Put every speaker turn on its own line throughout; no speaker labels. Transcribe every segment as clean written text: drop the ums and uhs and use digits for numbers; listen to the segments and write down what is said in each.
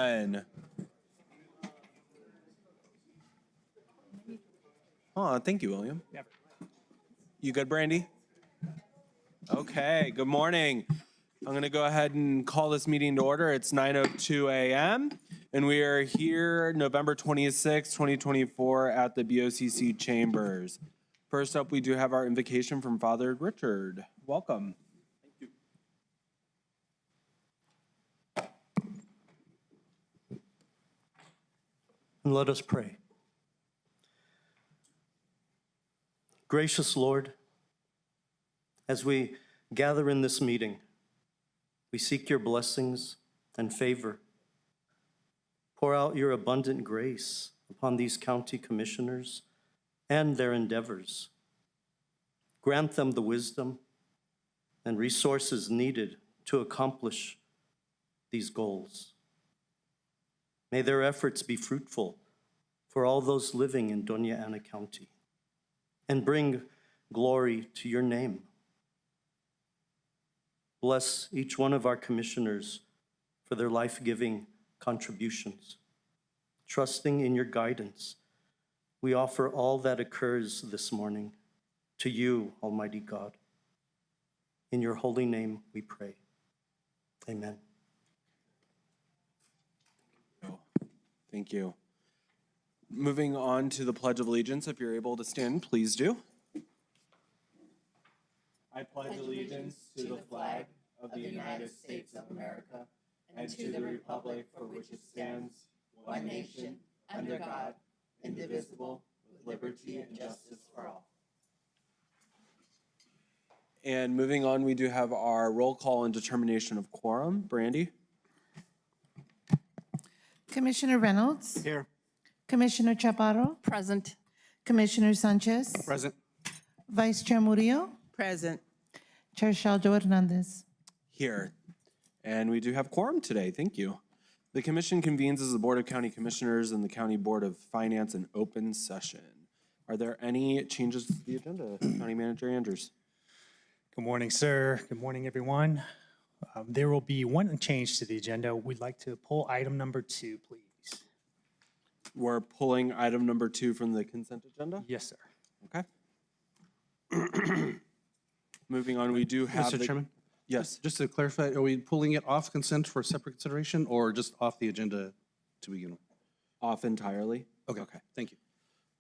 everyone. Oh, thank you, William.
Yep.
You good, Brandy? Okay, good morning. I'm going to go ahead and call this meeting to order. It's 9:02 a.m. and we are here November 26, 2024 at the BOCC Chambers. First up, we do have our invocation from Father Richard. Welcome.
And let us pray. Gracious Lord, as we gather in this meeting, we seek your blessings and favor. Pour out your abundant grace upon these county commissioners and their endeavors. Grant them the wisdom and resources needed to accomplish these goals. May their efforts be fruitful for all those living in Doña Ana County and bring glory to your name. Bless each one of our commissioners for their life-giving contributions. Trusting in your guidance, we offer all that occurs this morning to you, Almighty God. In your holy name we pray. Amen.
Thank you. Moving on to the Pledge of Allegiance, if you're able to stand, please do. I pledge allegiance to the flag of the United States of America and to the republic for which it stands, one nation, under God, indivisible, with liberty and justice for all. And moving on, we do have our roll call and determination of quorum. Brandy?
Commissioner Reynolds?
Here.
Commissioner Chaparro?
Present.
Commissioner Sanchez?
Present.
Vice Chair Murillo?
Present.
Chair Shaljo Hernandez.
Here. And we do have quorum today. Thank you. The commission convenes as the Board of County Commissioners and the County Board of Finance in open session. Are there any changes to the agenda? County Manager Andrews.
Good morning, sir. Good morning, everyone. There will be one change to the agenda. We'd like to pull item number 2, please.
We're pulling item number 2 from the consent agenda?
Yes, sir.
Okay. Moving on, we do have.
Mr. Chairman?
Yes.
Just to clarify, are we pulling it off consent for separate consideration or just off the agenda to begin with?
Off entirely?
Okay,
Okay.
thank you.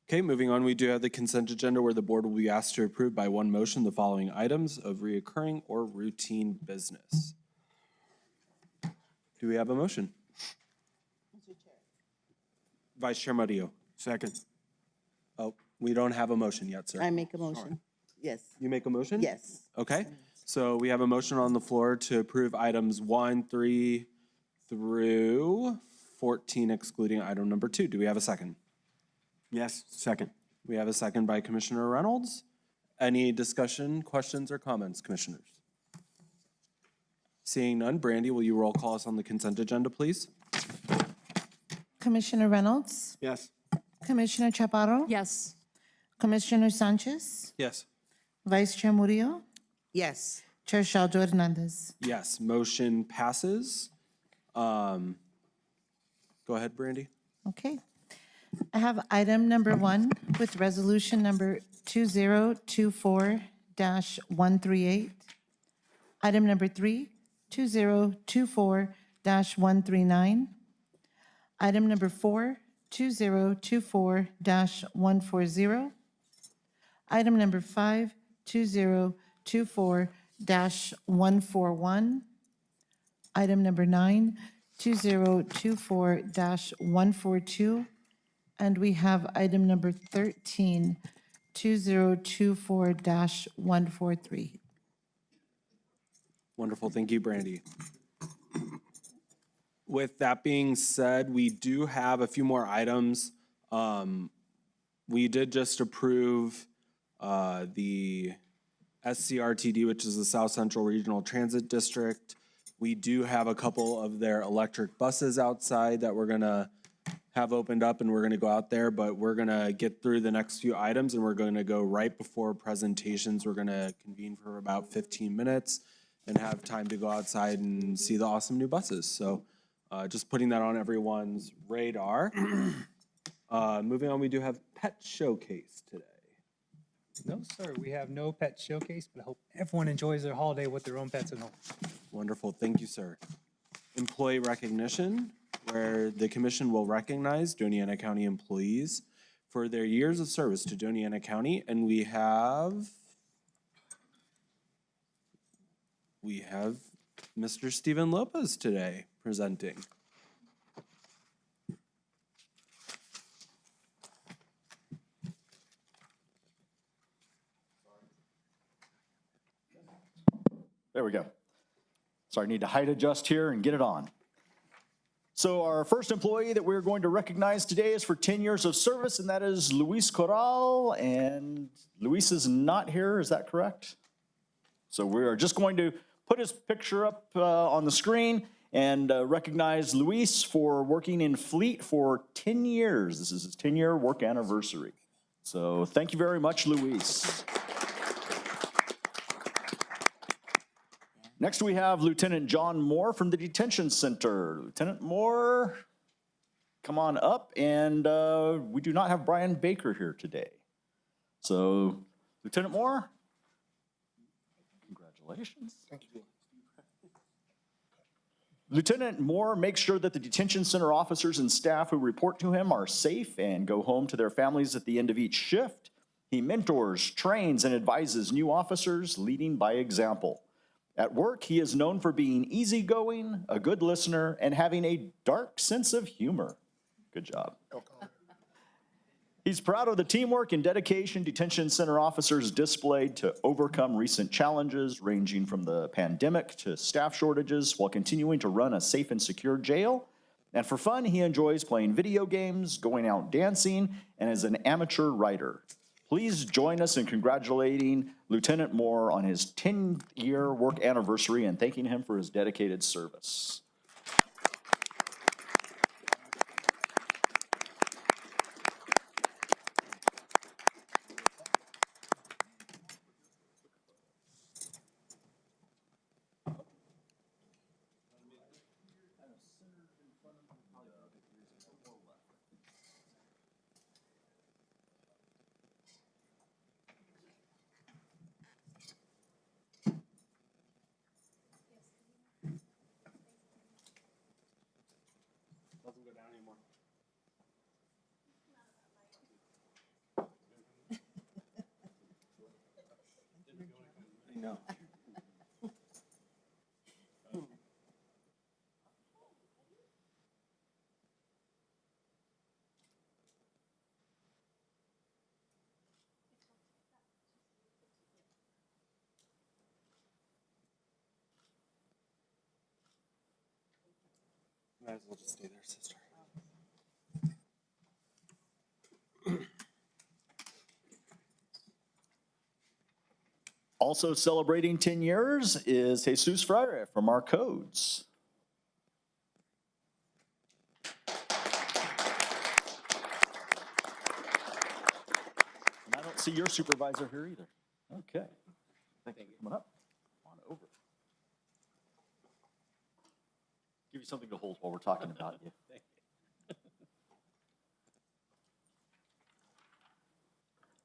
Okay, moving on, we do have the consent agenda where the board will be asked to approve by one motion the following items of reoccurring or routine business. Do we have a motion? Vice Chair Murillo.
Second.
Oh, we don't have a motion yet, sir.
I make a motion. Yes.
You make a motion?
Yes.
Okay, so we have a motion on the floor to approve items 1, 3 through 14, excluding item number 2. Do we have a second?
Yes, second.
We have a second by Commissioner Reynolds. Any discussion, questions, or comments, commissioners? Seeing none, Brandy, will you roll call us on the consent agenda, please?
Commissioner Reynolds?
Yes.
Commissioner Chaparro?
Yes.
Commissioner Sanchez?
Yes.
Vice Chair Murillo?
Yes.
Chair Shaljo Hernandez.
Yes, motion passes. Go ahead, Brandy.
Okay. I have item number 1 with resolution number 2024-138. Item number 3, 2024-139. Item number 4, 2024-140. Item number 5, 2024-141. Item number 9, 2024-142. And we have item number 13, 2024-143.
Wonderful, thank you, Brandy. With that being said, we do have a few more items. We did just approve the SCRTD, which is the South Central Regional Transit District. We do have a couple of their electric buses outside that we're gonna have opened up, and we're gonna go out there, but we're gonna get through the next few items and we're gonna go right before presentations. We're gonna convene for about 15 minutes and have time to go outside and see the awesome new buses. So Just putting that on everyone's radar. Moving on, we do have Pet Showcase today.
No, sir, we have no pet showcase, but I hope everyone enjoys their holiday with their own pets at home.
Wonderful, thank you, sir. Employee recognition, where the commission will recognize Doña County employees for their years of service to Doña County, and we have Mr. Stephen Lopez today presenting.
There we go. Sorry, I need to height adjust here and get it on. So our first employee that we're going to recognize today is for 10 years of service, and that is Luis Corral. And Luis is not here, is that correct? So we are just going to put his picture up on the screen and recognize Luis for working in Fleet for 10 years. This is his 10-year work anniversary. So thank you very much, Luis. Next, we have Lieutenant John Moore from the Detention Center. Lieutenant Moore, come on up. And we do not have Brian Baker here today. So, Lieutenant Moore, congratulations. Thank you. Lieutenant Moore makes sure that the detention center officers and staff who report to him are safe and go home to their families at the end of each shift. He mentors, trains, and advises new officers, leading by example. At work, he is known for being easygoing, a good listener, and having a dark sense of humor. Good job. He's proud of the teamwork and dedication detention center officers displayed to overcome recent challenges, ranging from the pandemic to staff shortages, while continuing to run a safe and secure jail. And for fun, he enjoys playing video games, going out dancing, and is an amateur writer. Please join us in congratulating Lieutenant Moore on his 10-year work anniversary and thanking him for his dedicated service.
Doesn't go down anymore. I know. Might as well just stay there, sister.
Also celebrating 10 years is Jesus Freire from our codes. And I don't see your supervisor here either. Okay. Thank you for coming up. Come on over. Give you something to hold while we're talking about you.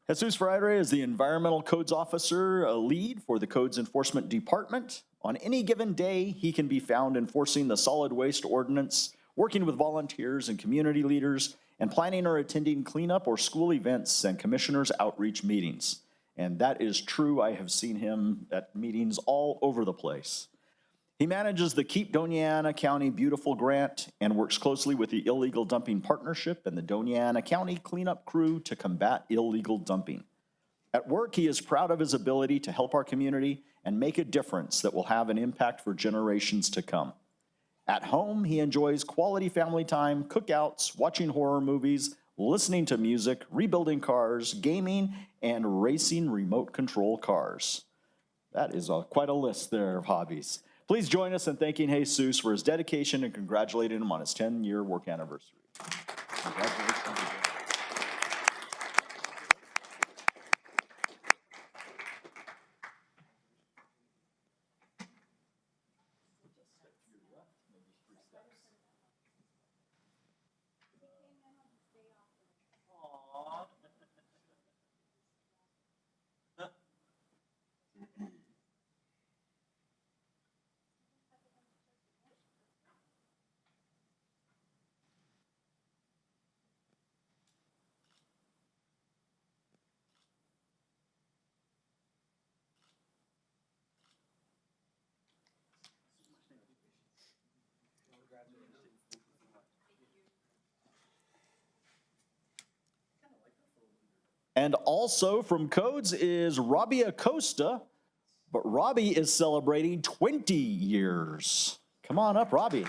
Jesus Freire is the Environmental Codes Officer lead for the Codes Enforcement Department. On any given day, he can be found enforcing the solid waste ordinance, working with volunteers and community leaders, and planning or attending cleanup or school events and commissioners' outreach meetings. And that is true. I have seen him at meetings all over the place. He manages the Keep Doña County Beautiful grant and works closely with the Illegal Dumping Partnership and the Doña County Cleanup Crew to combat illegal dumping. At work, he is proud of his ability to help our community and make a difference that will have an impact for generations to come. At home, he enjoys quality family time, cookouts, watching horror movies, listening to music, rebuilding cars, gaming, and racing remote control cars. That is quite a list there of hobbies. Please join us in thanking Jesus for his dedication and congratulating him on his 10-year work anniversary. Congratulations. And also from Codes is Robbie Acosta, but Robbie is celebrating 20 years. Come on up, Robbie. You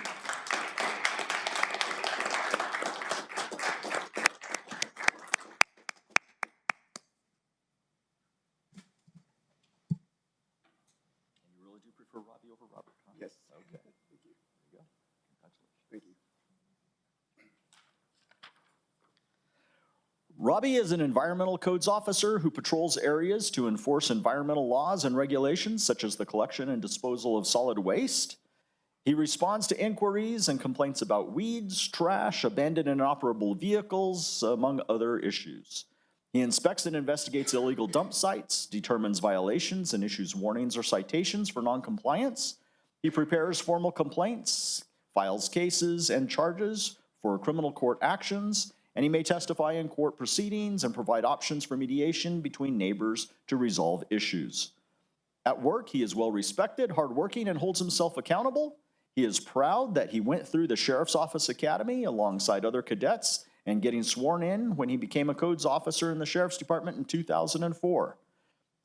really do prefer Robbie over Robert, huh?
Yes.
Okay. Thank you. There you go. Congratulations.
Thank you.
Robbie is an environmental codes officer who patrols areas to enforce environmental laws and regulations such as the collection and disposal of solid waste. He responds to inquiries and complaints about weeds, trash, abandoned and inoperable vehicles, among other issues. He inspects and investigates illegal dump sites, determines violations, and issues warnings or citations for noncompliance. He prepares formal complaints, files cases and charges for criminal court actions, and he may testify in court proceedings and provide options for mediation between neighbors to resolve issues. At work, he is well respected, hardworking, and holds himself accountable. He is proud that he went through the Sheriff's Office Academy alongside other cadets and getting sworn in when he became a codes officer in the Sheriff's Department in 2004.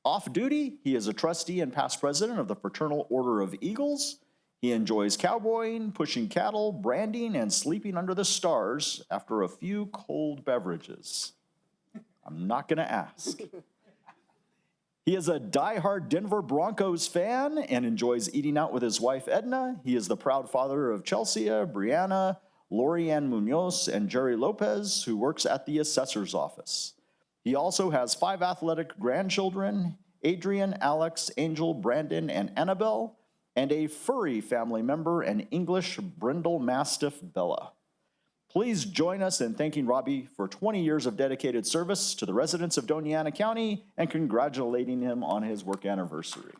Off duty, he is a trustee and past president of the Fraternal Order of Eagles. He enjoys cowboying, pushing cattle, branding, and sleeping under the stars after a few cold beverages. I'm not going to ask. He is a diehard Denver Broncos fan and enjoys eating out with his wife, Edna. He is the proud father of Chelsea, Brianna, Lorianne Munoz, and Jerry Lopez, who works at the assessor's office. He also has 5 athletic grandchildren, Adrian, Alex, Angel, Brandon, and Annabelle, and a furry family member, an English brindle mastiff, Bella. Please join us in thanking Robbie for 20 years of dedicated service to the residents of Doña County and congratulating him on his work anniversary.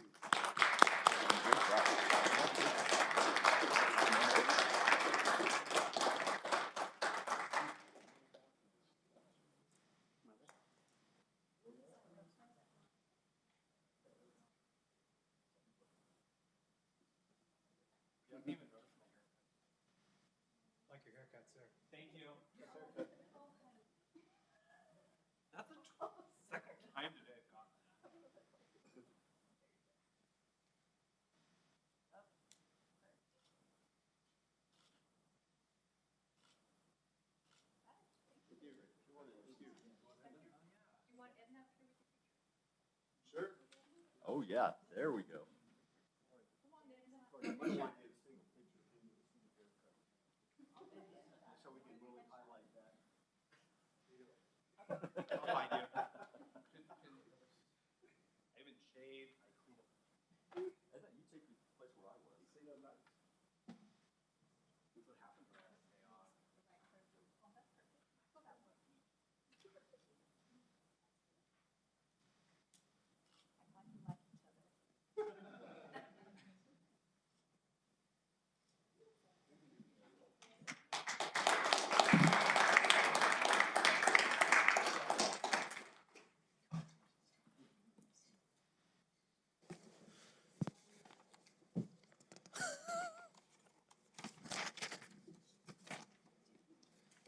Like your haircut, sir. Thank you.
Oh yeah, there we go.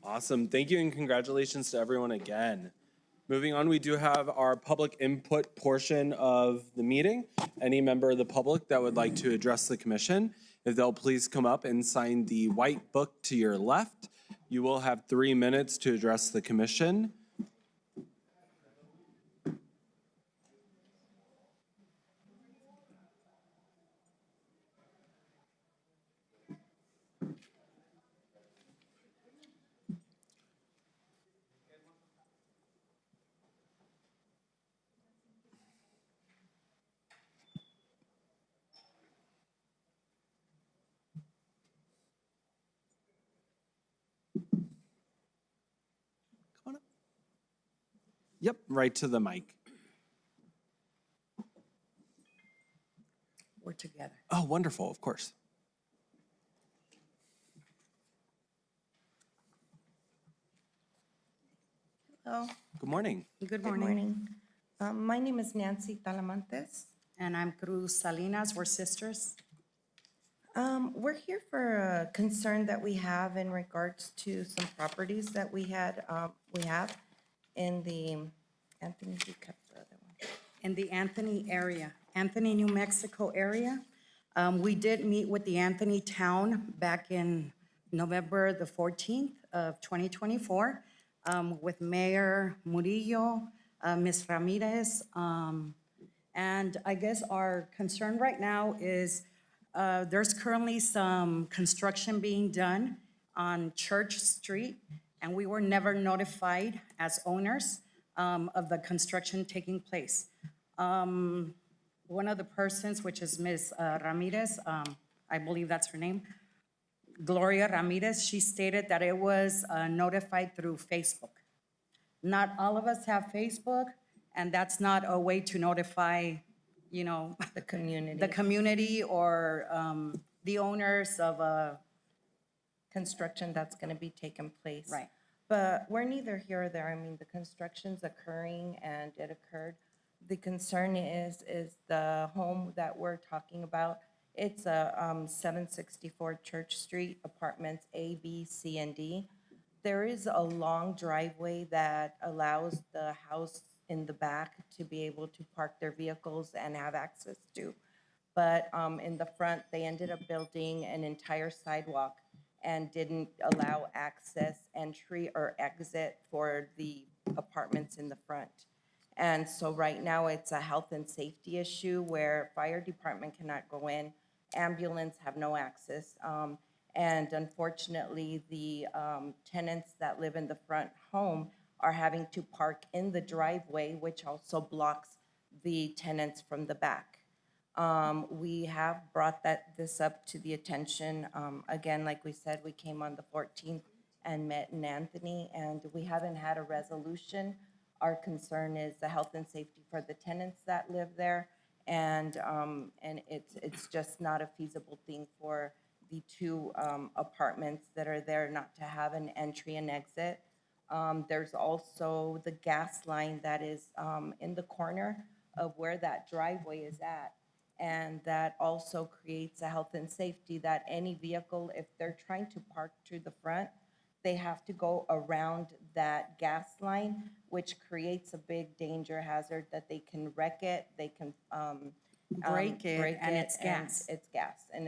Awesome. Thank you and congratulations to everyone again. Moving on, we do have our public input portion of the meeting. Any member of the public that would like to address the commission, if they'll please come up and sign the white book to your left. You will have 3 minutes to address the commission. Come on up. Yep, right to the mic.
We're together.
Oh, wonderful, of course.
Hello,
Good morning.
Good
good
morning.
morning. My name is Nancy Talamantes.
And I'm Cruz Salinas. We're sisters.
We're here for a concern that we have in regards to some properties that we have in the Anthony, you kept the other one.
In the Anthony area, Anthony, New Mexico area. We did meet with the Anthony town back in November the 14th of 2024 with Mayor Murillo, Ms. Ramirez. And I guess our concern right now is there's currently some construction being done on Church Street, and we were never notified as owners of the construction taking place. One of the persons, which is Ms. Ramirez, I believe that's her name, Gloria Ramirez, she stated that it was notified through Facebook. Not all of us have Facebook, and that's not a way to notify, you know,
The community.
the community or the owners of a,
Construction that's going to be taking place.
Right.
But we're neither here or there. I mean, the construction's occurring and it occurred. The concern is the home that we're talking about. It's a 764 Church Street, apartments A, B, C, and D. There is a long driveway that allows the house in the back to be able to park their vehicles and have access to. But in the front, they ended up building an entire sidewalk and didn't allow access, entry, or exit for the apartments in the front. And so right now, it's a health and safety issue where fire department cannot go in, ambulance have no access. And unfortunately, the tenants that live in the front home are having to park in the driveway, which also blocks the tenants from the back. We have brought this up to the attention. Again, like we said, we came on the 14th and met in Anthony, and we haven't had a resolution. Our concern is the health and safety for the tenants that live there, and it's just not a feasible thing for the two apartments that are there not to have an entry and exit. There's also the gas line that is in the corner of where that driveway is at. And that also creates a health and safety that any vehicle, if they're trying to park to the front, they have to go around that gas line, which creates a big danger hazard that they can wreck it, they can
break it, and it's gas.
It's gas, and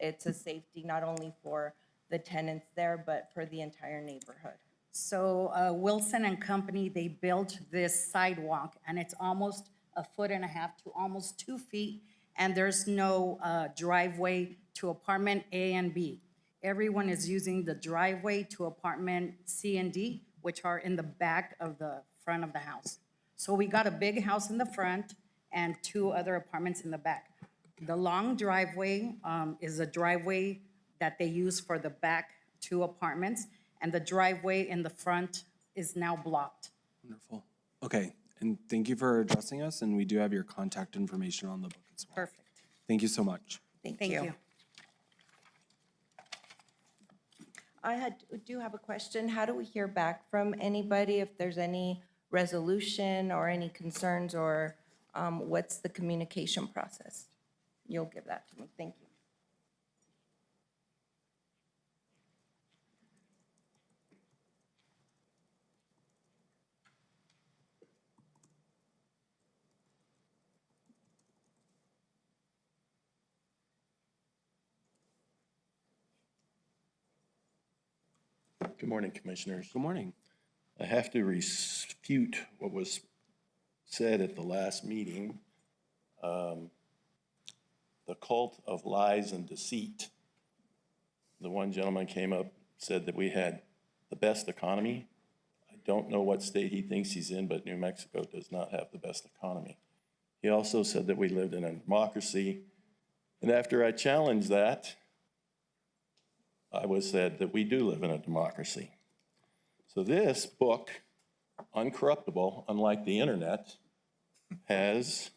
it's a safety not only for the tenants there, but for the entire neighborhood.
So Wilson and Company, they built this sidewalk, and it's almost 1.5 feet to almost 2 feet, and there's no driveway to apartment A and B. Everyone is using the driveway to apartment C and D, which are in the back of the front of the house. So we got a big house in the front and 2 other apartments in the back. The long driveway is a driveway that they use for the back 2 apartments, and the driveway in the front is now blocked.
Wonderful. Okay, and thank you for addressing us, and we do have your contact information on the book as well.
Perfect.
Thank you so much.
Thank
Thank
you.
you.
I do have a question. How do we hear back from anybody if there's any resolution or any concerns, or what's the communication process? You'll give that to me. Thank you.
Good morning, Commissioners.
Good morning.
I have to refute what was said at the last meeting. The cult of lies and deceit. The one gentleman came up, said that we had the best economy. I don't know what state he thinks he's in, but New Mexico does not have the best economy. He also said that we lived in a democracy. And after I challenged that, I was said that we do live in a democracy. So this book, Uncorruptible, unlike the internet, has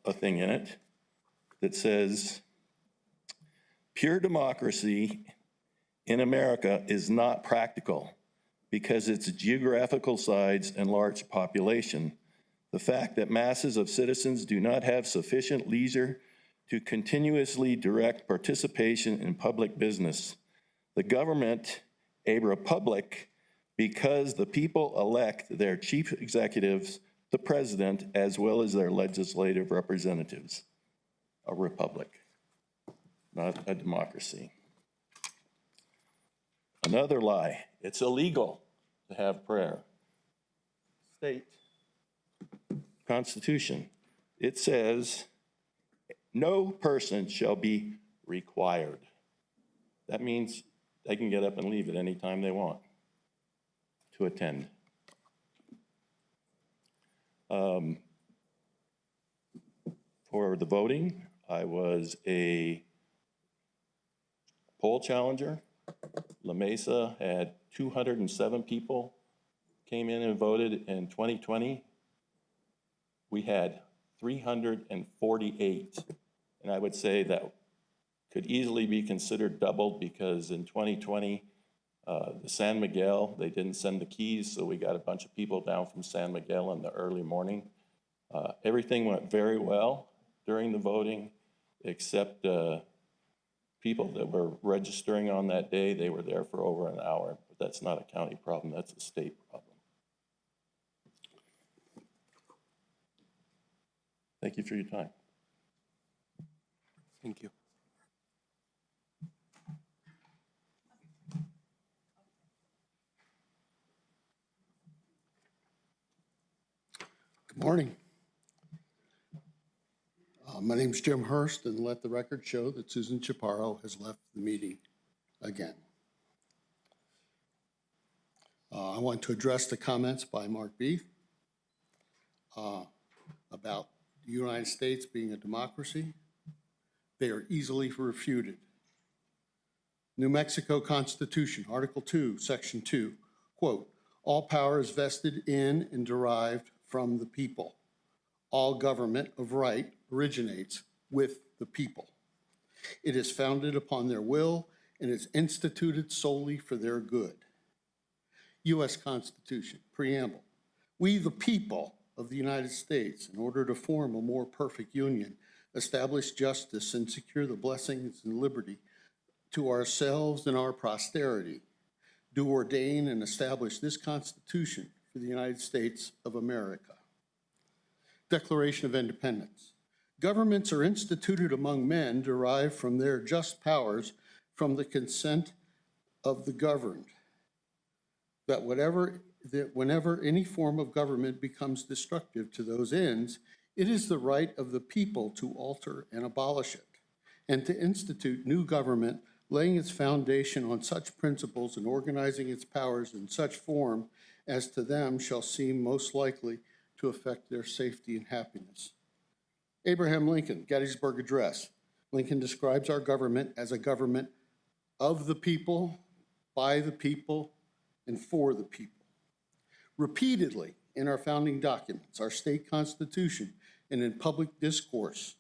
a thing in it that says, pure democracy in America is not practical because its geographical size and large population. The fact that masses of citizens do not have sufficient leisure to continuously direct participation in public business. The government, a republic, because the people elect their chief executives, the president, as well as their legislative representatives. A republic, not a democracy. Another lie, it's illegal to have prayer. State Constitution, it says, no person shall be required. That means they can get up and leave at any time they want to attend. For the voting, I was a poll challenger. La Mesa had 207 people came in and voted in 2020. We had 348. And I would say that could easily be considered doubled because in 2020, the San Miguel, they didn't send the keys, so we got a bunch of people down from San Miguel in the early morning. Everything went very well during the voting, except people that were registering on that day, they were there for over an hour. But that's not a county problem, that's a state problem. Thank you for your time.
Thank you.
Good morning. My name's Jim Hurst, and let the record show that Susan Chaparro has left the meeting again. I want to address the comments by Mark Beef about the United States being a democracy. They are easily refuted. New Mexico Constitution, Article 2, Section 2, quote, all power is vested in and derived from the people. All government of right originates with the people. It is founded upon their will and is instituted solely for their good. U.S. Constitution, Preamble. We, the people of the United States, in order to form a more perfect union, establish justice and secure the blessings and liberty to ourselves and our posterity, do ordain and establish this Constitution for the United States of America. Declaration of Independence. Governments are instituted among men derived from their just powers from the consent of the governed. That whenever any form of government becomes destructive to those ends, it is the right of the people to alter and abolish it, and to institute new government, laying its foundation on such principles and organizing its powers in such form as to them shall seem most likely to affect their safety and happiness. Abraham Lincoln, Gettysburg Address. Lincoln describes our government as a government of the people, by the people, and for the people. Repeatedly in our founding documents, our state constitution, and in public discourse,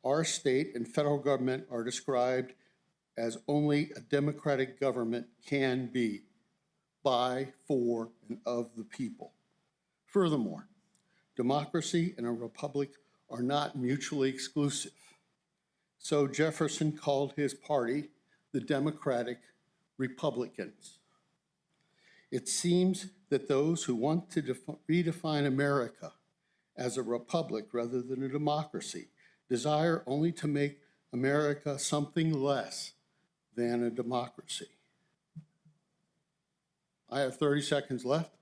our state and federal government are described as only a democratic government can be, by, for, and of the people. Furthermore, democracy and a republic are not mutually exclusive. So Jefferson called his party the Democratic Republicans. It seems that those who want to redefine America as a republic rather than a democracy desire only to make America something less than a democracy. I have 30 seconds left.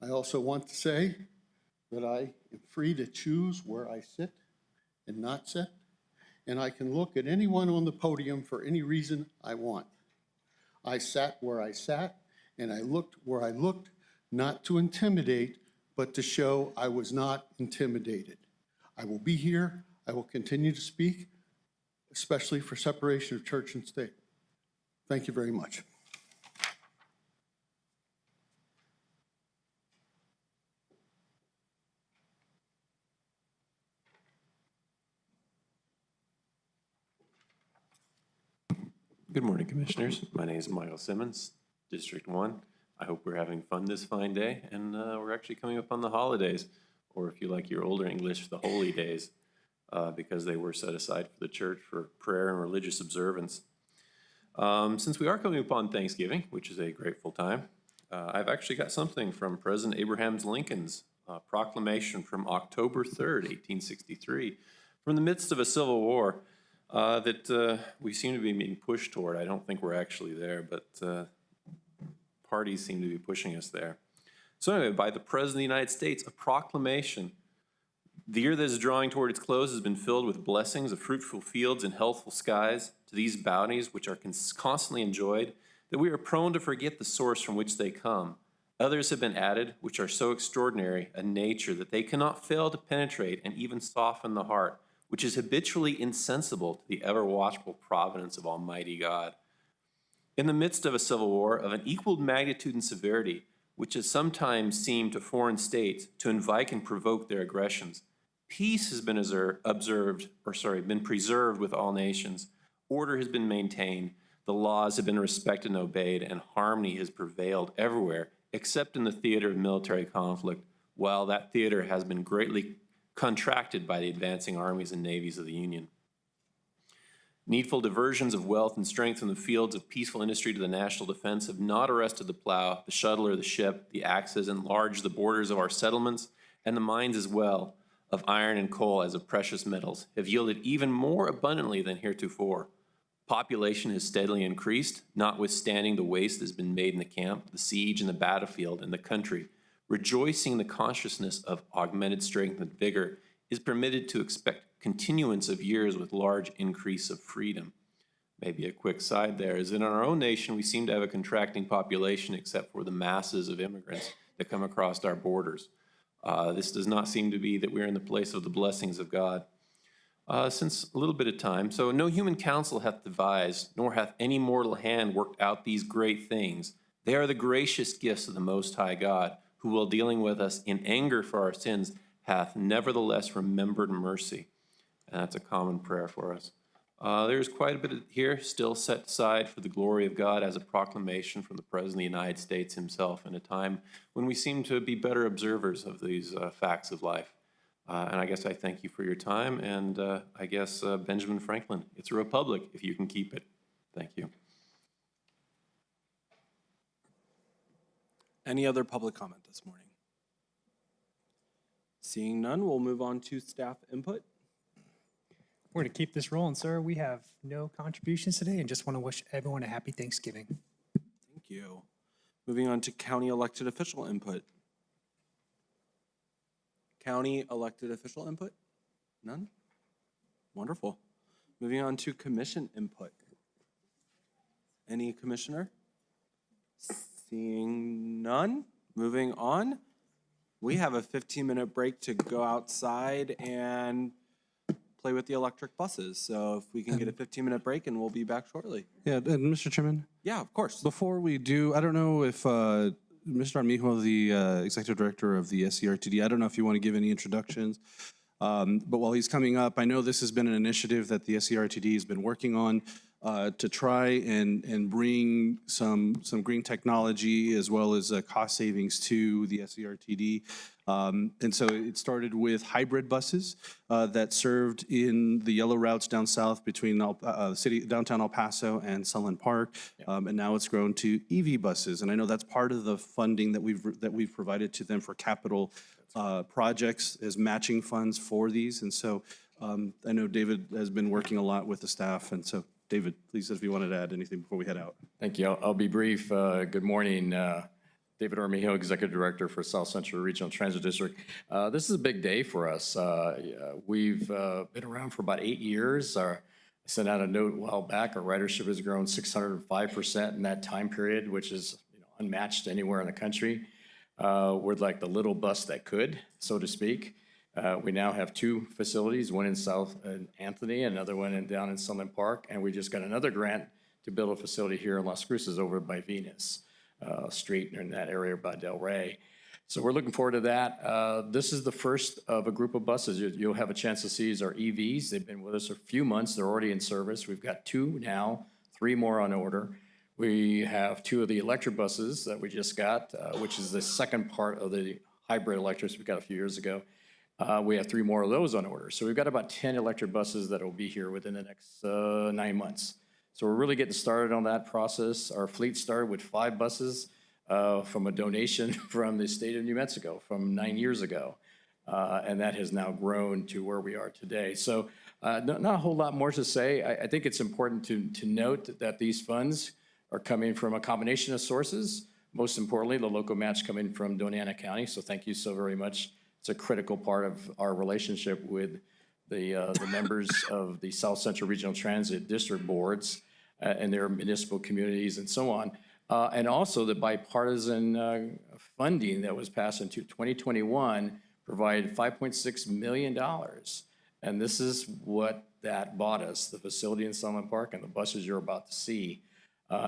I also want to say that I am free to choose where I sit and not sit, and I can look at anyone on the podium for any reason I want. I sat where I sat, and I looked where I looked, not to intimidate, but to show I was not intimidated. I will be here. I will continue to speak, especially for separation of church and state. Thank you very much.
Good morning, Commissioners. My name is Michael Simmons, District 1. I hope we're having fun this fine day, and we're actually coming up on the holidays, or if you like your older English, the holy days, because they were set aside for the church for prayer and religious observance. Since we are coming upon Thanksgiving, which is a grateful time, I've actually got something from President Abraham Lincoln's proclamation from October 3rd, 1863, from the midst of a civil war that we seem to be being pushed toward. I don't think we're actually there, but parties seem to be pushing us there. So anyway, by the President of the United States, a proclamation. The year that is drawing toward its close has been filled with blessings of fruitful fields and healthful skies. To these bounties, which are constantly enjoyed, that we are prone to forget the source from which they come. Others have been added, which are so extraordinary a nature that they cannot fail to penetrate and even soften the heart, which is habitually insensible to the ever-watchful providence of Almighty God. In the midst of a civil war of an equal magnitude and severity, which has sometimes seemed to foreign states to invite and provoke their aggressions, peace has been been preserved with all nations. Order has been maintained. The laws have been respected and obeyed, and harmony has prevailed everywhere, except in the theater of military conflict, while that theater has been greatly contracted by the advancing armies and navies of the Union. Needful diversions of wealth and strength from the fields of peaceful industry to the national defense have not arrested the plow, the shuttle, or the ship. The axe has enlarged the borders of our settlements, and the mines as well, of iron and coal as of precious metals, have yielded even more abundantly than heretofore. Population has steadily increased, notwithstanding the waste that has been made in the camp, the siege, and the battlefield, and the country. Rejoicing in the consciousness of augmented strength and vigor is permitted to expect continuance of years with large increase of freedom. Maybe a quick side there is that in our own nation, we seem to have a contracting population except for the masses of immigrants that come across our borders. This does not seem to be that we're in the place of the blessings of God. Since a little bit of time, so no human counsel hath devised, nor hath any mortal hand worked out these great things. They are the gracious gifts of the Most High God, who, while dealing with us in anger for our sins, hath nevertheless remembered mercy. And that's a common prayer for us. There's quite a bit here still set aside for the glory of God as a proclamation from the President of the United States himself in a time when we seem to be better observers of these facts of life. And I guess I thank you for your time, and I guess Benjamin Franklin, it's a republic if you can keep it. Thank you.
Any other public comment this morning? Seeing none, we'll move on to staff input.
We're going to keep this rolling, sir. We have no contributions today and just want to wish everyone a happy Thanksgiving.
Thank you. Moving on to county elected official input. County elected official input? None? Wonderful. Moving on to commission input. Any commissioner? Seeing none? Moving on. We have a 15-minute break to go outside and play with the electric buses. So if we can get a 15-minute break, and we'll be back shortly.
Yeah, and Mr. Chairman,
Yeah, of course.
before we do, I don't know if Mr. Armijo, the Executive Director of the SCRTD, I don't know if you want to give any introductions. But while he's coming up, I know this has been an initiative that the SCRTD has been working on to try and bring some green technology as well as cost savings to the SCRTD. And so it started with hybrid buses that served in the yellow routes down south between downtown El Paso and Sunland Park. And now it's grown to EV buses. And I know that's part of the funding that we've provided to them for capital projects as matching funds for these. And so I know David has been working a lot with the staff. And so David, please, if you wanted to add anything before we head out.
Thank you. I'll be brief. Good morning. David Armijo, Executive Director for South Central Regional Transit District. This is a big day for us. We've been around for about 8 years. I sent out a note a while back. Our ridership has grown 605% in that time period, which is unmatched anywhere in the country. We're like the little bus that could, so to speak. We now have 2 facilities, one in South Anthony, another one down in Sunland Park, and we just got another grant to build a facility here in Las Cruces over by Venus Street in that area by Del Rey. So we're looking forward to that. This is the first of a group of buses you'll have a chance to see is our EVs. They've been with us a few months. They're already in service. We've got 2 now, 3 more on order. We have 2 of the electric buses that we just got, which is the second part of the hybrid electrics we got a few years ago. We have 3 more of those on order. So we've got about 10 electric buses that will be here within the next 9 months. So we're really getting started on that process. Our fleet started with 5 buses from a donation from the state of New Mexico from 9 years ago. And that has now grown to where we are today. So not a whole lot more to say. I think it's important to note that these funds are coming from a combination of sources. Most importantly, the local match coming from Doña County. So thank you so very much. It's a critical part of our relationship with the members of the South Central Regional Transit District boards and their municipal communities and so on. And also the bipartisan funding that was passed in 2021 provided $5.6 million. And this is what that bought us, the facility in Solomon Park and the buses you're about to see.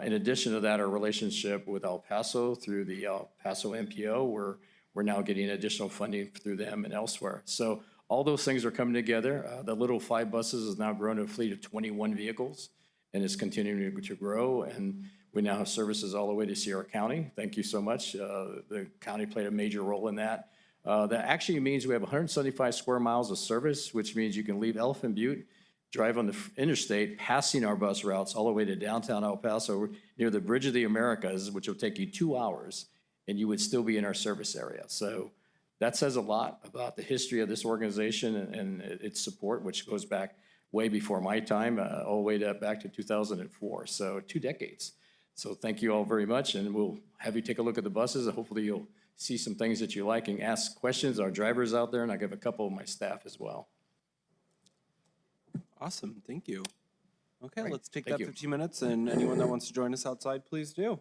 In addition to that, our relationship with El Paso through the El Paso MPO, we're now getting additional funding through them and elsewhere. So all those things are coming together. The little 5 buses has now grown to a fleet of 21 vehicles, and it's continuing to grow. And we now have services all the way to Sierra County. Thank you so much. The county played a major role in that. That actually means we have 175 square miles of service, which means you can leave Elephant Butte, drive on the interstate, passing our bus routes all the way to downtown El Paso, near the Bridge of the Americas, which will take you 2 hours, and you would still be in our service area. So that says a lot about the history of this organization and its support, which goes back way before my time, all the way back to 2004. So 2 decades. So thank you all very much, and we'll have you take a look at the buses, and hopefully you'll see some things that you like and ask questions. Our drivers out there, and I give a couple of my staff as well.
Awesome, thank you. Okay,
Great.
let's take
Thank
that
you.
15 minutes, and anyone that wants to join us outside, please do.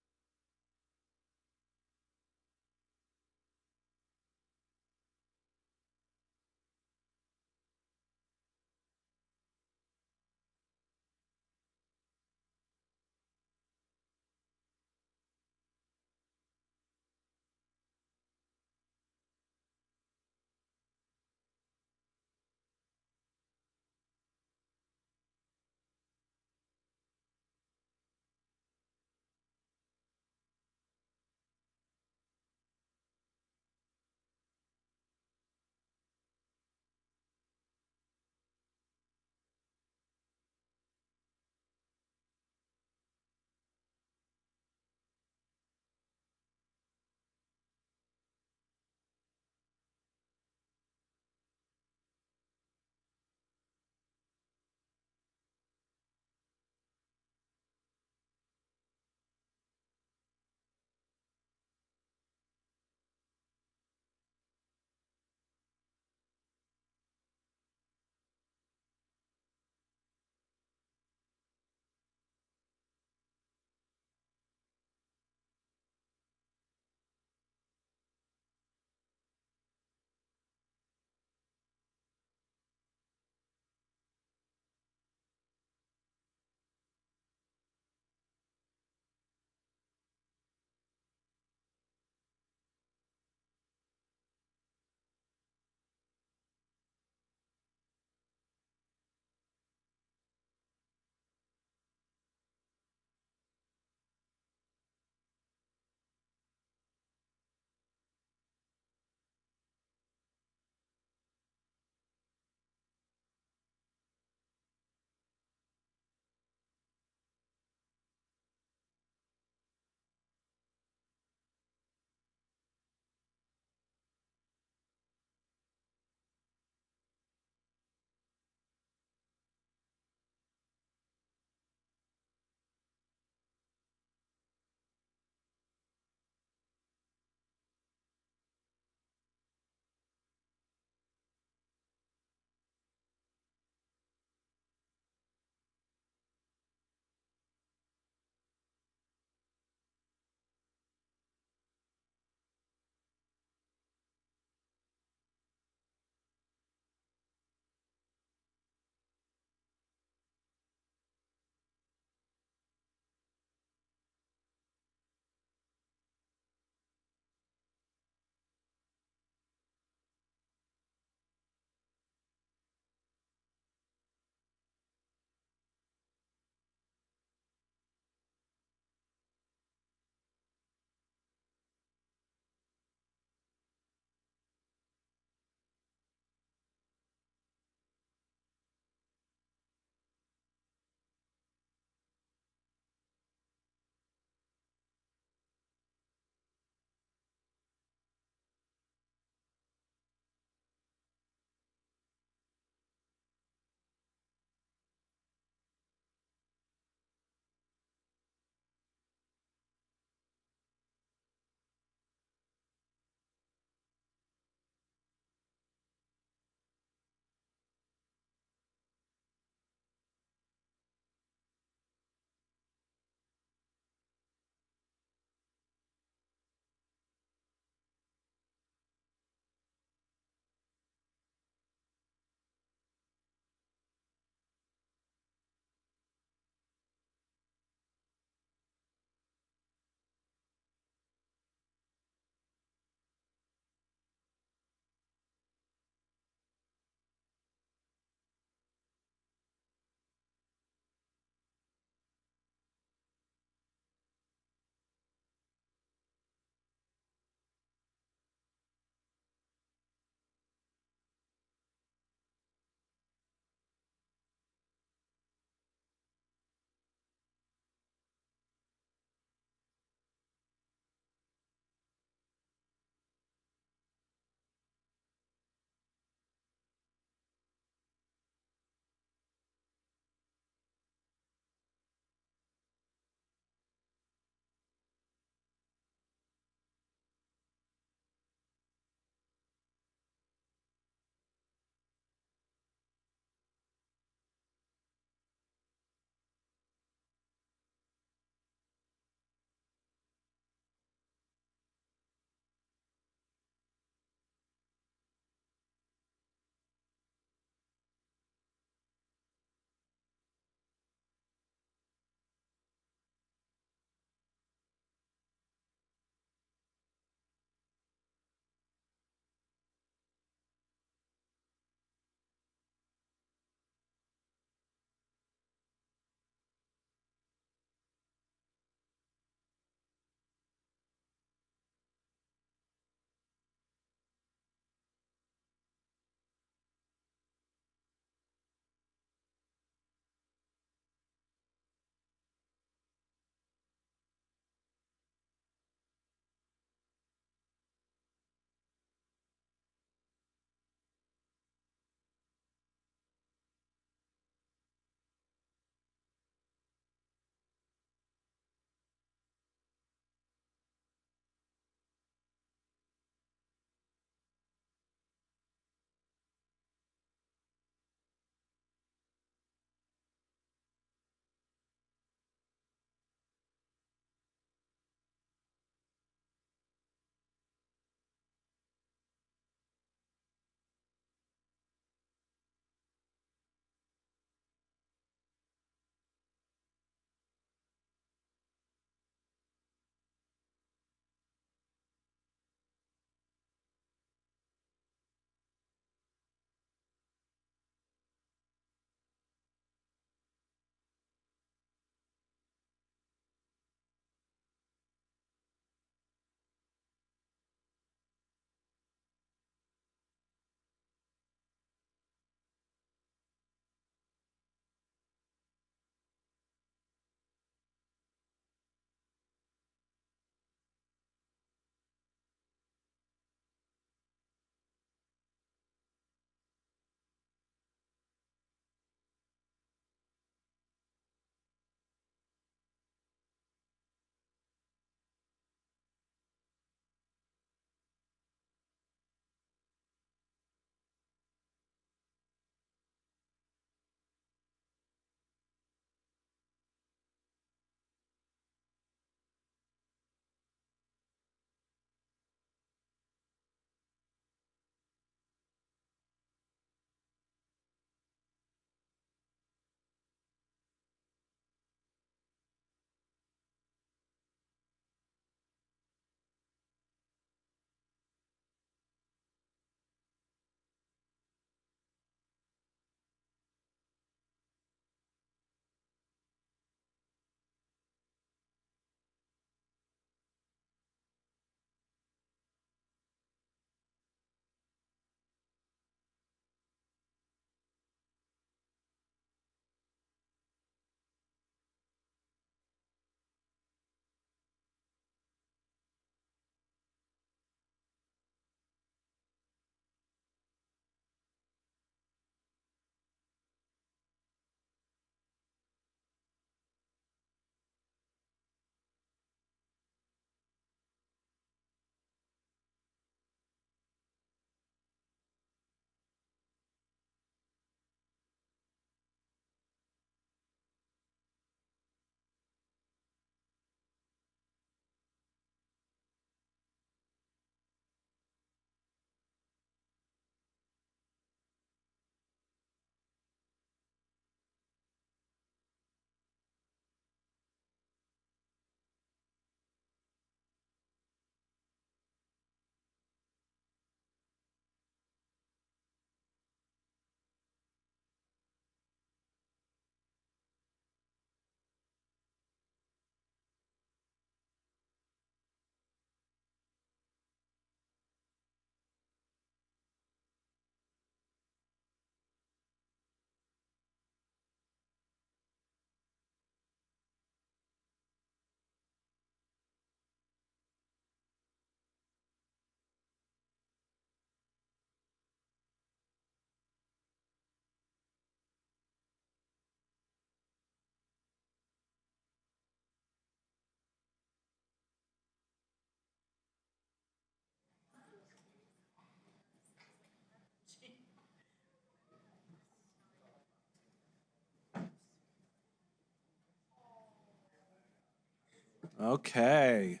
Okay.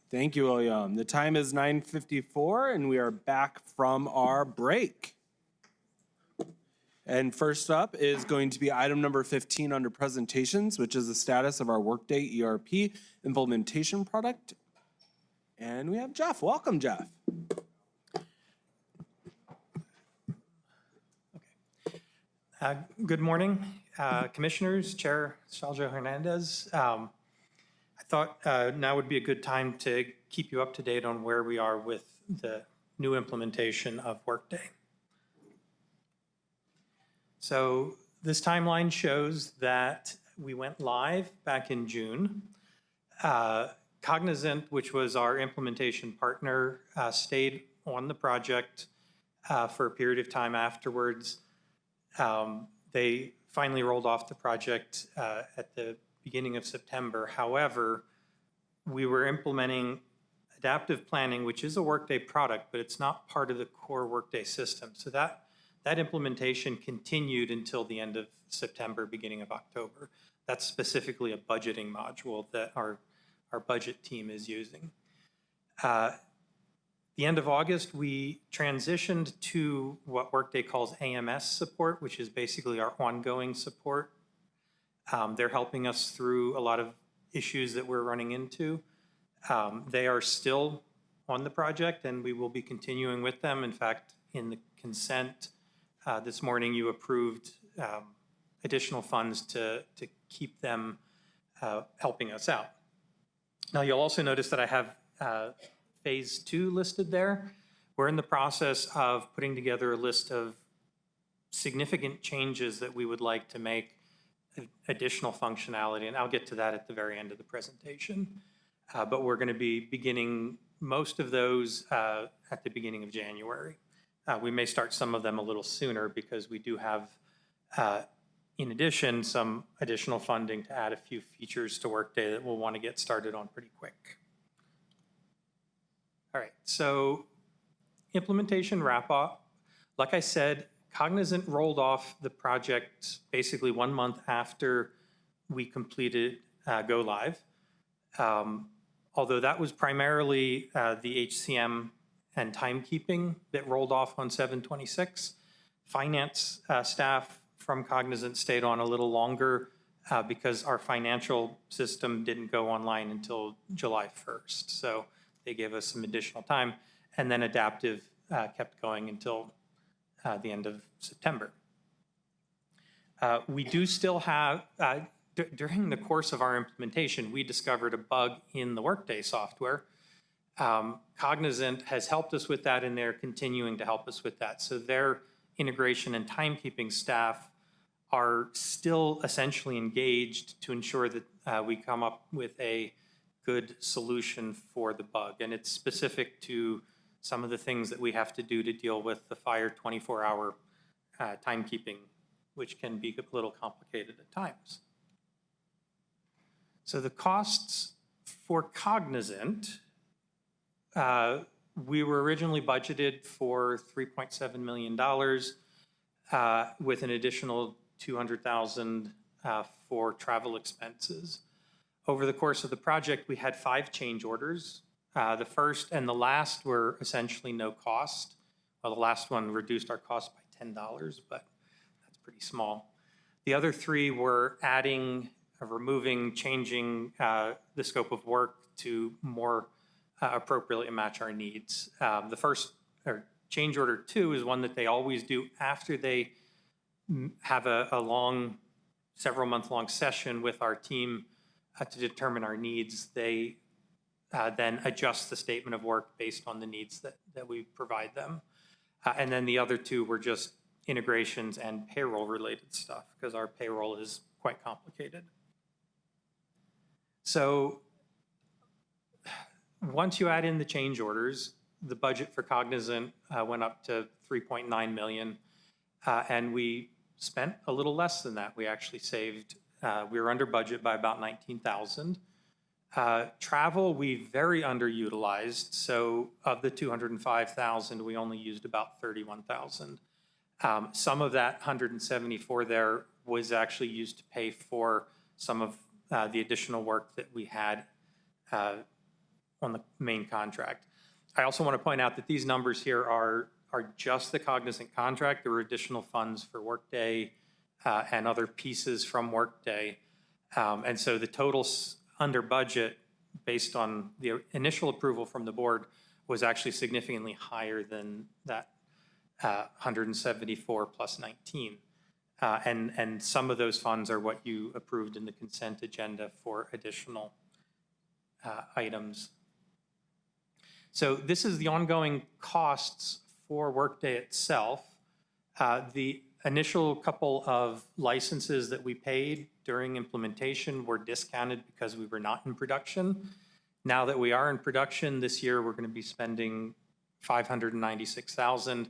Thank you, William. The time is 9:54 and we are back from our break. And first up is going to be item number 15 under presentations, which is the status of our Workday ERP implementation product. And we have Jeff. Welcome, Jeff.
Good morning, Commissioners, Chair Saljo Hernandez. I thought now would be a good time to keep you up to date on where we are with the new implementation of Workday. So this timeline shows that we went live back in June. Cognizant, which was our implementation partner, stayed on the project for a period of time afterwards. They finally rolled off the project at the beginning of September. However, we were implementing adaptive planning, which is a Workday product, but it's not part of the core Workday system. So that implementation continued until the end of September, beginning of October. That's specifically a budgeting module that our budget team is using. The end of August, we transitioned to what Workday calls AMS support, which is basically our ongoing support. They're helping us through a lot of issues that we're running into. They are still on the project and we will be continuing with them. In fact, in the consent this morning, you approved additional funds to keep them helping us out. Now, you'll also notice that I have Phase 2 listed there. We're in the process of putting together a list of significant changes that we would like to make additional functionality, and I'll get to that at the very end of the presentation. But we're going to be beginning most of those at the beginning of January. We may start some of them a little sooner because we do have, in addition, some additional funding to add a few features to Workday that we'll want to get started on pretty quick. All right, so implementation wrap-up. Like I said, Cognizant rolled off the project basically 1 month after we completed go live. Although that was primarily the HCM and timekeeping that rolled off on 7/26. Finance staff from Cognizant stayed on a little longer because our financial system didn't go online until July 1st. So they gave us some additional time, and then adaptive kept going until the end of September. We do still have, during the course of our implementation, we discovered a bug in the Workday software. Cognizant has helped us with that, and they're continuing to help us with that. So their integration and timekeeping staff are still essentially engaged to ensure that we come up with a good solution for the bug. And it's specific to some of the things that we have to do to deal with the FHIR 24-hour timekeeping, which can be a little complicated at times. So the costs for Cognizant, we were originally budgeted for $3.7 million with an additional $200,000 for travel expenses. Over the course of the project, we had 5 change orders. The first and the last were essentially no cost. Well, the last one reduced our cost by $10, but that's pretty small. The other 3 were adding, removing, changing the scope of work to more appropriately match our needs. The first, or change order 2, is one that they always do after they have a long, several month-long session with our team to determine our needs. They then adjust the statement of work based on the needs that we provide them. And then the other 2 were just integrations and payroll-related stuff, because our payroll is quite complicated. So once you add in the change orders, the budget for Cognizant went up to $3.9 million, and we spent a little less than that. We actually saved, we were under budget by about $19,000. Travel, we very underutilized. So of the $205,000, we only used about $31,000. Some of that $174 there was actually used to pay for some of the additional work that we had on the main contract. I also want to point out that these numbers here are just the Cognizant contract. There were additional funds for Workday and other pieces from Workday. And so the total's under budget based on the initial approval from the board was actually significantly higher than that 174 plus 19. And some of those funds are what you approved in the consent agenda for additional items. So this is the ongoing costs for Workday itself. The initial couple of licenses that we paid during implementation were discounted because we were not in production. Now that we are in production this year, we're going to be spending $596,000,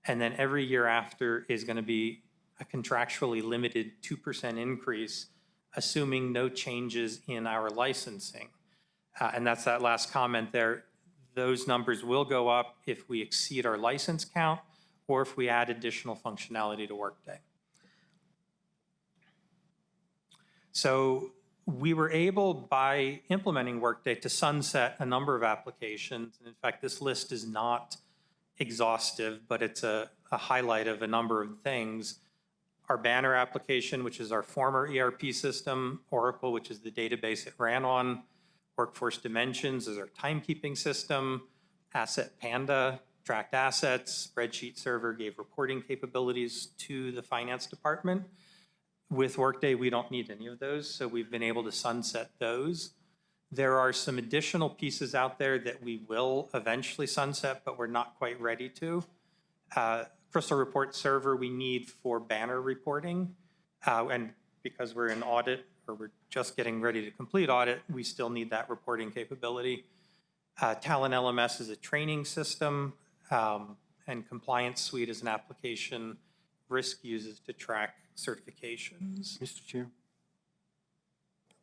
and then every year after is going to be a contractually limited 2% increase, assuming no changes in our licensing. And that's that last comment there. Those numbers will go up if we exceed our license count or if we add additional functionality to Workday. So we were able, by implementing Workday, to sunset a number of applications. And in fact, this list is not exhaustive, but it's a highlight of a number of things. Our Banner application, which is our former ERP system, Oracle, which is the database it ran on, Workforce Dimensions is our timekeeping system, Asset Panda tracked assets, spreadsheet server gave reporting capabilities to the finance department. With Workday, we don't need any of those, so we've been able to sunset those. There are some additional pieces out there that we will eventually sunset, but we're not quite ready to. Crystal Report Server we need for Banner reporting, and because we're in audit, or we're just getting ready to complete audit, we still need that reporting capability. Talent LMS is a training system, and Compliance Suite is an application Risk uses to track certifications.
Mr. Chair?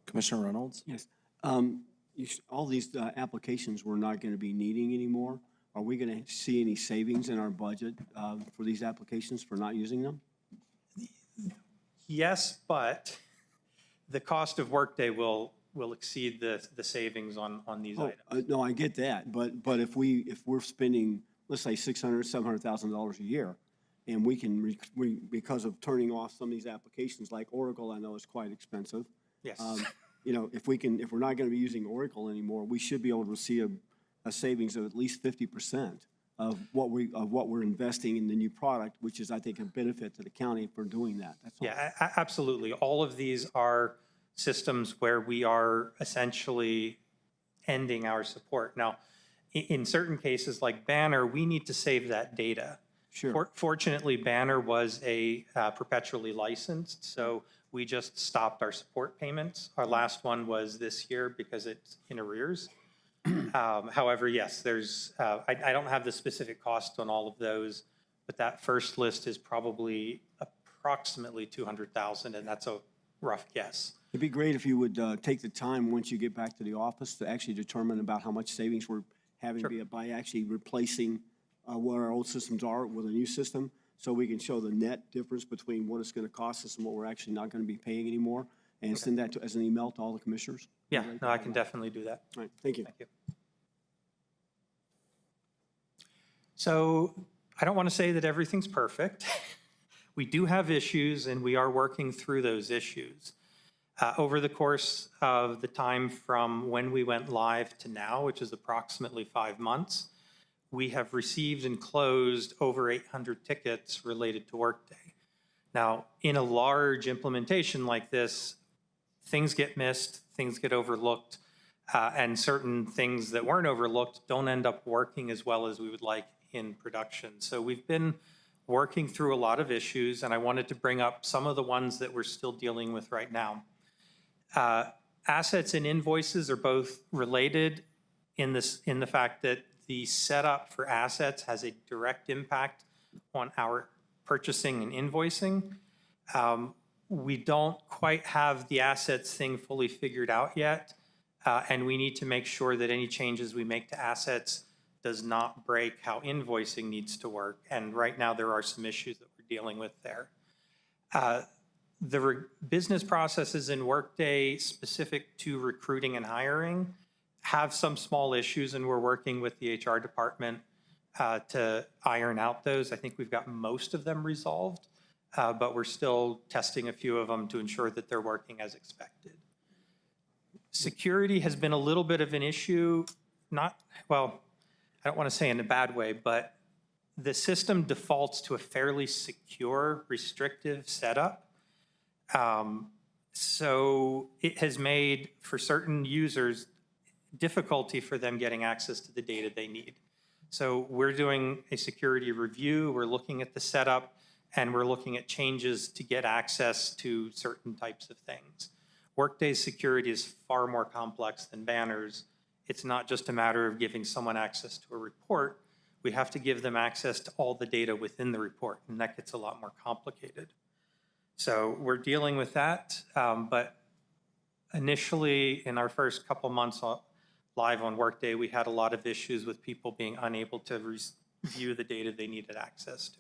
Commissioner Reynolds?
Yes. All these applications we're not going to be needing anymore. Are we going to see any savings in our budget for these applications for not using them?
Yes, but the cost of Workday will exceed the savings on these items.
No, I get that, but if we're spending, let's say $600,000, $700,000 a year, and we can because of turning off some of these applications, like Oracle, I know is quite expensive.
Yes.
You know, if we're not going to be using Oracle anymore, we should be able to see a savings of at least 50% of what we're investing in the new product, which is, I think, a benefit to the county for doing that. That's all.
Yeah, absolutely. All of these are systems where we are essentially ending our support. Now, in certain cases like Banner, we need to save that data.
Sure.
Fortunately, Banner was a perpetually licensed, so we just stopped our support payments. Our last one was this year because it's in arrears. However, yes, there's, I don't have the specific cost on all of those, but that first list is probably approximately 200,000, and that's a rough guess.
It'd be great if you would take the time, once you get back to the office, to actually determine about how much savings we're having by actually replacing what our old systems are with a new system, so we can show the net difference between what it's going to cost us and what we're actually not going to be paying anymore, and send that as an email to all the commissioners.
Yeah, no, I can definitely do that.
All right, thank you.
Thank you. So I don't want to say that everything's perfect. We do have issues, and we are working through those issues. Over the course of the time from when we went live to now, which is approximately 5 months, we have received and closed over 800 tickets related to Workday. Now, in a large implementation like this, things get missed, things get overlooked, and certain things that weren't overlooked don't end up working as well as we would like in production. So we've been working through a lot of issues, and I wanted to bring up some of the ones that we're still dealing with right now. Assets and invoices are both related in the fact that the setup for assets has a direct impact on our purchasing and invoicing. We don't quite have the assets thing fully figured out yet, and we need to make sure that any changes we make to assets does not break how invoicing needs to work. And right now there are some issues that we're dealing with there. business processes in Workday specific to recruiting and hiring have some small issues, and we're working with the HR department to iron out those. I think we've got most of them resolved, but we're still testing a few of them to ensure that they're working as expected. Security has been a little bit of an issue, well, I don't want to say in a bad way, but the system defaults to a fairly secure, restrictive setup. So it has made, for certain users, difficulty for them getting access to the data they need. So we're doing a security review, we're looking at the setup, and we're looking at changes to get access to certain types of things. Workday's security is far more complex than Banner's. It's not just a matter of giving someone access to a report. We have to give them access to all the data within the report, and that gets a lot more complicated. So we're dealing with that, but initially in our first couple months live on Workday, we had a lot of issues with people being unable to view the data they needed access to.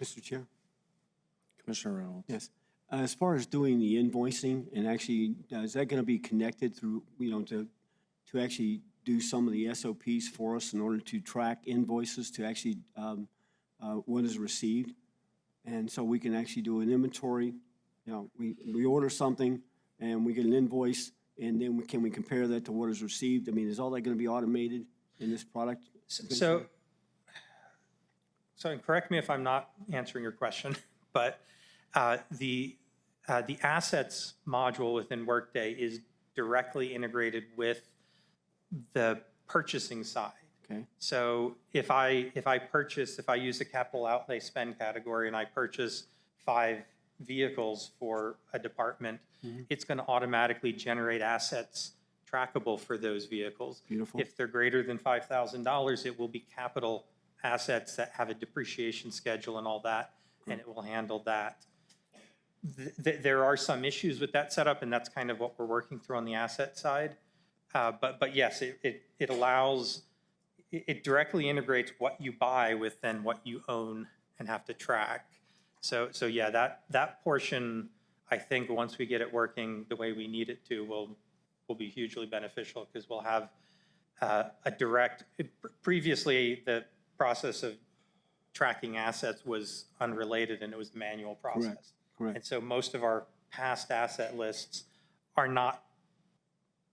Mr. Chair?
Commissioner Reynolds.
Yes. As far as doing the invoicing, and actually, is that going to be connected through, to actually do some of the SOPs for us in order to track invoices to actually what is received? And so we can actually do an inventory. We order something and we get an invoice, and then can we compare that to what is received? I mean, is all that going to be automated in this product?
So correct me if I'm not answering your question, but the assets module within Workday is directly integrated with the purchasing side.
Okay.
So if I use a capital outlay spend category and I purchase 5 vehicles for a department, it's going to automatically generate assets trackable for those vehicles.
Beautiful.
If they're greater than $5,000, it will be capital assets that have a depreciation schedule and all that, and it will handle that. There are some issues with that setup, and that's kind of what we're working through on the asset side. But yes, it allows, it directly integrates what you buy with then what you own and have to track. So yeah, that portion, I think once we get it working the way we need it to, will be hugely beneficial, because we'll have a direct, previously the process of tracking assets was unrelated and it was a manual process.
Correct.
And so most of our past asset lists are not,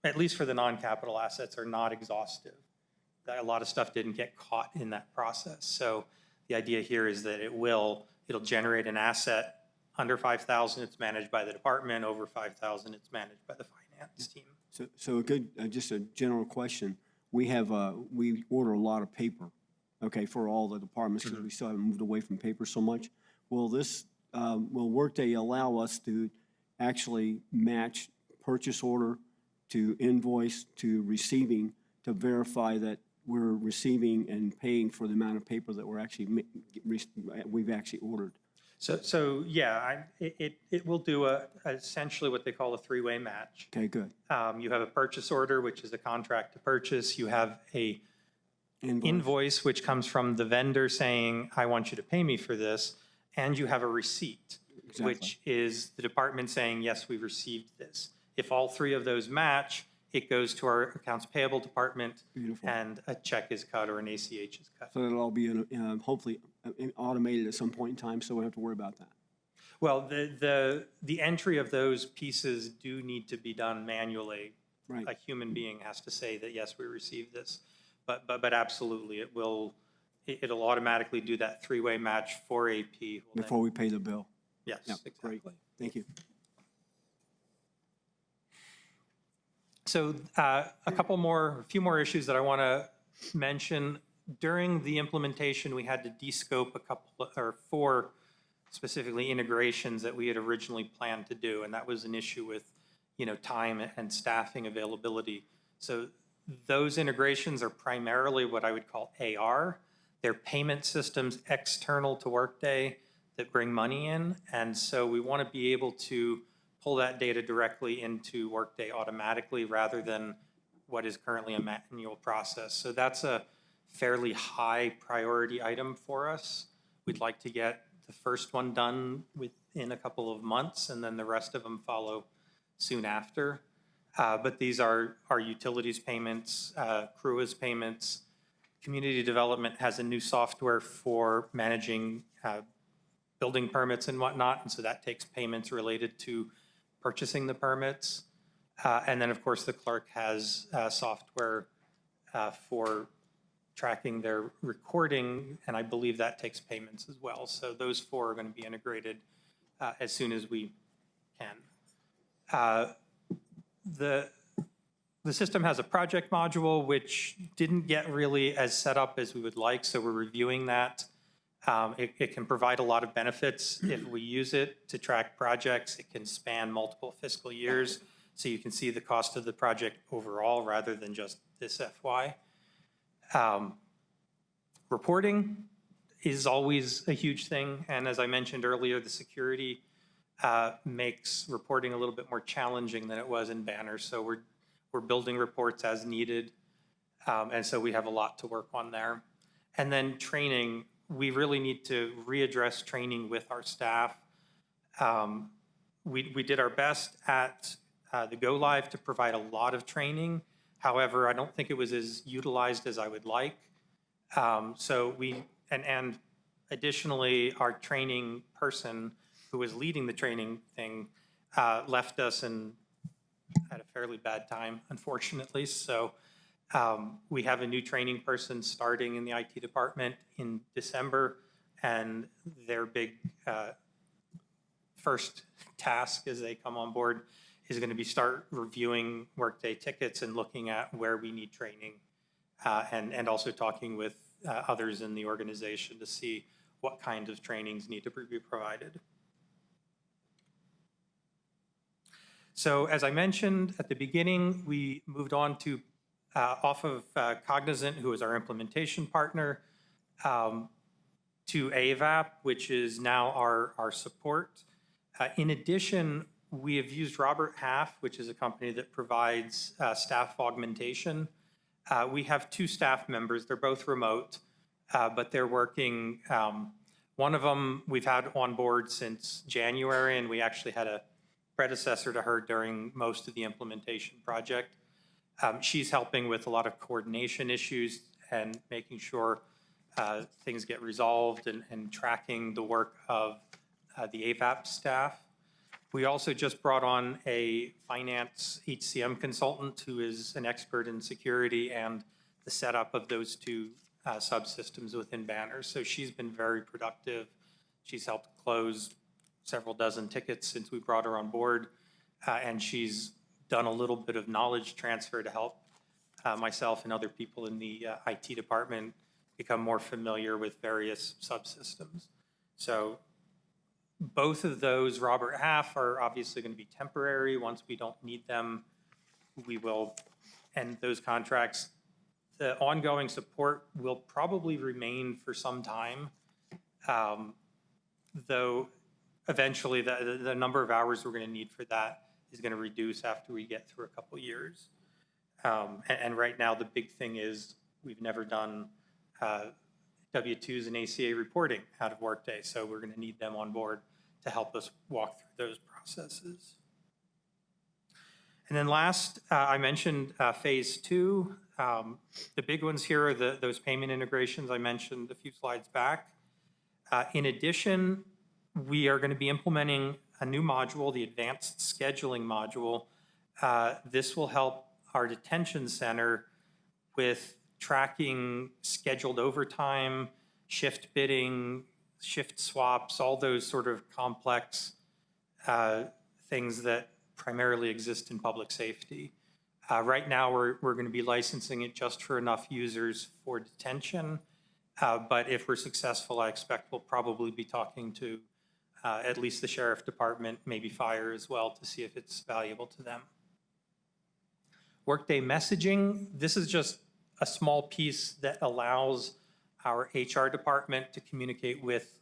at least for the non-capital assets, are not exhaustive. A lot of stuff didn't get caught in that process. So the idea here is that it'll generate an asset under 5,000, it's managed by the department. Over 5,000, it's managed by the finance team.
So a good, just a general question. We order a lot of paper, okay, for all the departments, because we still haven't moved away from paper so much. Will Workday allow us to actually match purchase order to invoice to receiving, to verify that we're receiving and paying for the amount of paper that we've actually ordered?
So yeah, it will do essentially what they call a 3-way match.
Okay, good.
You have a purchase order, which is a contract to purchase. You have a invoice, which comes from the vendor saying, I want you to pay me for this. And you have a receipt, which is the department saying, yes, we received this. If all 3 of those match, it goes to our accounts payable department.
Beautiful.
And a check is cut or an ACH is cut.
So it'll all be hopefully automated at some point in time, so we don't have to worry about that.
Well, the entry of those pieces do need to be done manually.
Right.
A human being has to say that, yes, we received this. But absolutely, it'll automatically do that 3-way match for AP.
Before we pay the bill.
Yes,
Yep,
exactly.
great. Thank you.
So a few more issues that I want to mention. During the implementation, we had to descope 4 specifically integrations that we had originally planned to do, and that was an issue with, time and staffing availability. So those integrations are primarily what I would call AR. They're payment systems external to Workday that bring money in, and so we want to be able to pull that data directly into Workday automatically rather than what is currently a manual process. So that's a fairly high priority item for us. We'd like to get the first one done within a couple of months, and then the rest of them follow soon after. But these are our utilities payments, CRUA's payments. Community development has a new software for managing building permits and whatnot, and so that takes payments related to purchasing the permits. And then, of course, the clerk has software for tracking their recording, and I believe that takes payments as well. So those four are going to be integrated as soon as we can. The system has a project module, which didn't get really as set up as we would like, so we're reviewing that. It can provide a lot of benefits if we use it to track projects. It can span multiple fiscal years, so you can see the cost of the project overall rather than just this FY. Reporting is always a huge thing, and as I mentioned earlier, the security makes reporting a little bit more challenging than it was in Banner. So we're building reports as needed, and so we have a lot to work on there. And then training, we really need to readdress training with our staff. We did our best at the Go Live to provide a lot of training. However, I don't think it was as utilized as I would like. And additionally, our training person who was leading the training thing left us and had a fairly bad time, unfortunately. So we have a new training person starting in the IT department in December, and their big first task as they come on board is going to be start reviewing Workday tickets and looking at where we need training, and also talking with others in the organization to see what kind of trainings need to be provided. So as I mentioned at the beginning, we moved on to off of Cognizant, who is our implementation partner, to AVAP, which is now our support. In addition, we have used Robert Half, which is a company that provides staff augmentation. We have 2 staff members. They're both remote, but they're working. One of them we've had on board since January, and we actually had a predecessor to her during most of the implementation project. She's helping with a lot of coordination issues and making sure things get resolved and tracking the work of the AVAP staff. We also just brought on a finance HCM consultant who is an expert in security and the setup of those 2 subsystems within Banner. So she's been very productive. She's helped close several dozen tickets since we brought her on board, and she's done a little bit of knowledge transfer to help myself and other people in the IT department become more familiar with various subsystems. So both of those, Robert Half, are obviously going to be temporary. Once we don't need them, we will end those contracts. The ongoing support will probably remain for some time, though eventually the number of hours we're going to need for that is going to reduce after we get through a couple years. And right now, the big thing is we've never done W-2s and ACA reporting out of Workday, so we're going to need them on board to help us walk through those processes. And then last, I mentioned phase 2. The big ones here are those payment integrations I mentioned a few slides back. In addition, we are going to be implementing a new module, the advanced scheduling module. This will help our detention center with tracking scheduled overtime, shift bidding, shift swaps, all those sort of complex things that primarily exist in public safety. Right now, we're going to be licensing it just for enough users for detention. But if we're successful, I expect we'll probably be talking to at least the sheriff department, maybe fire as well, to see if it's valuable to them. Workday messaging, this is just a small piece that allows our HR department to communicate with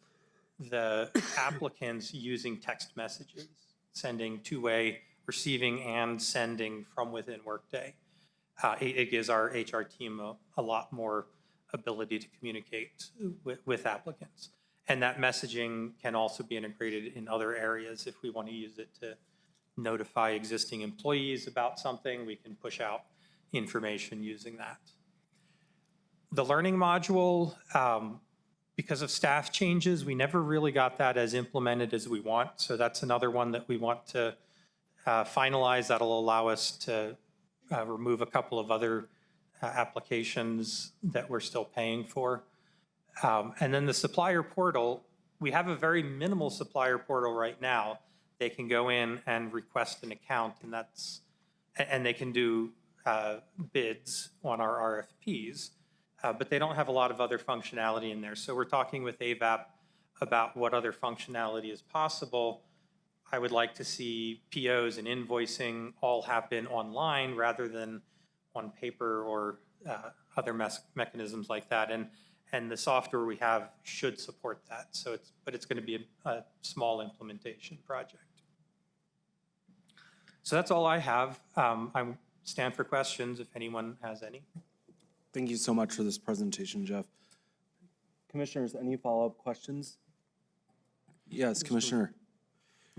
the applicants using text messages, sending two-way, receiving and sending from within Workday. It gives our HR team a lot more ability to communicate with applicants. And that messaging can also be integrated in other areas. If we want to use it to notify existing employees about something, we can push out information using that. The learning module, because of staff changes, we never really got that as implemented as we want. So that's another one that we want to finalize. That'll allow us to remove a couple of other applications that we're still paying for. And then the supplier portal, we have a very minimal supplier portal right now. They can go in and request an account, and they can do bids on our RFPs, but they don't have a lot of other functionality in there. So we're talking with AVAP about what other functionality is possible. I would like to see POs and invoicing all happen online rather than on paper or other mechanisms like that. And the software we have should support that. So but it's going to be a small implementation project. So that's all I have. I stand for questions if anyone has any.
Thank you so much for this presentation, Jeff. Commissioners, any follow-up questions? Yes, Commissioner.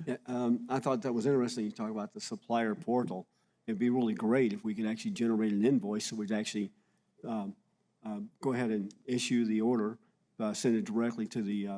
Yeah, I thought that was interesting. You talk about the supplier portal. It'd be really great if we could actually generate an invoice so we'd actually go ahead and issue the order, send it directly to the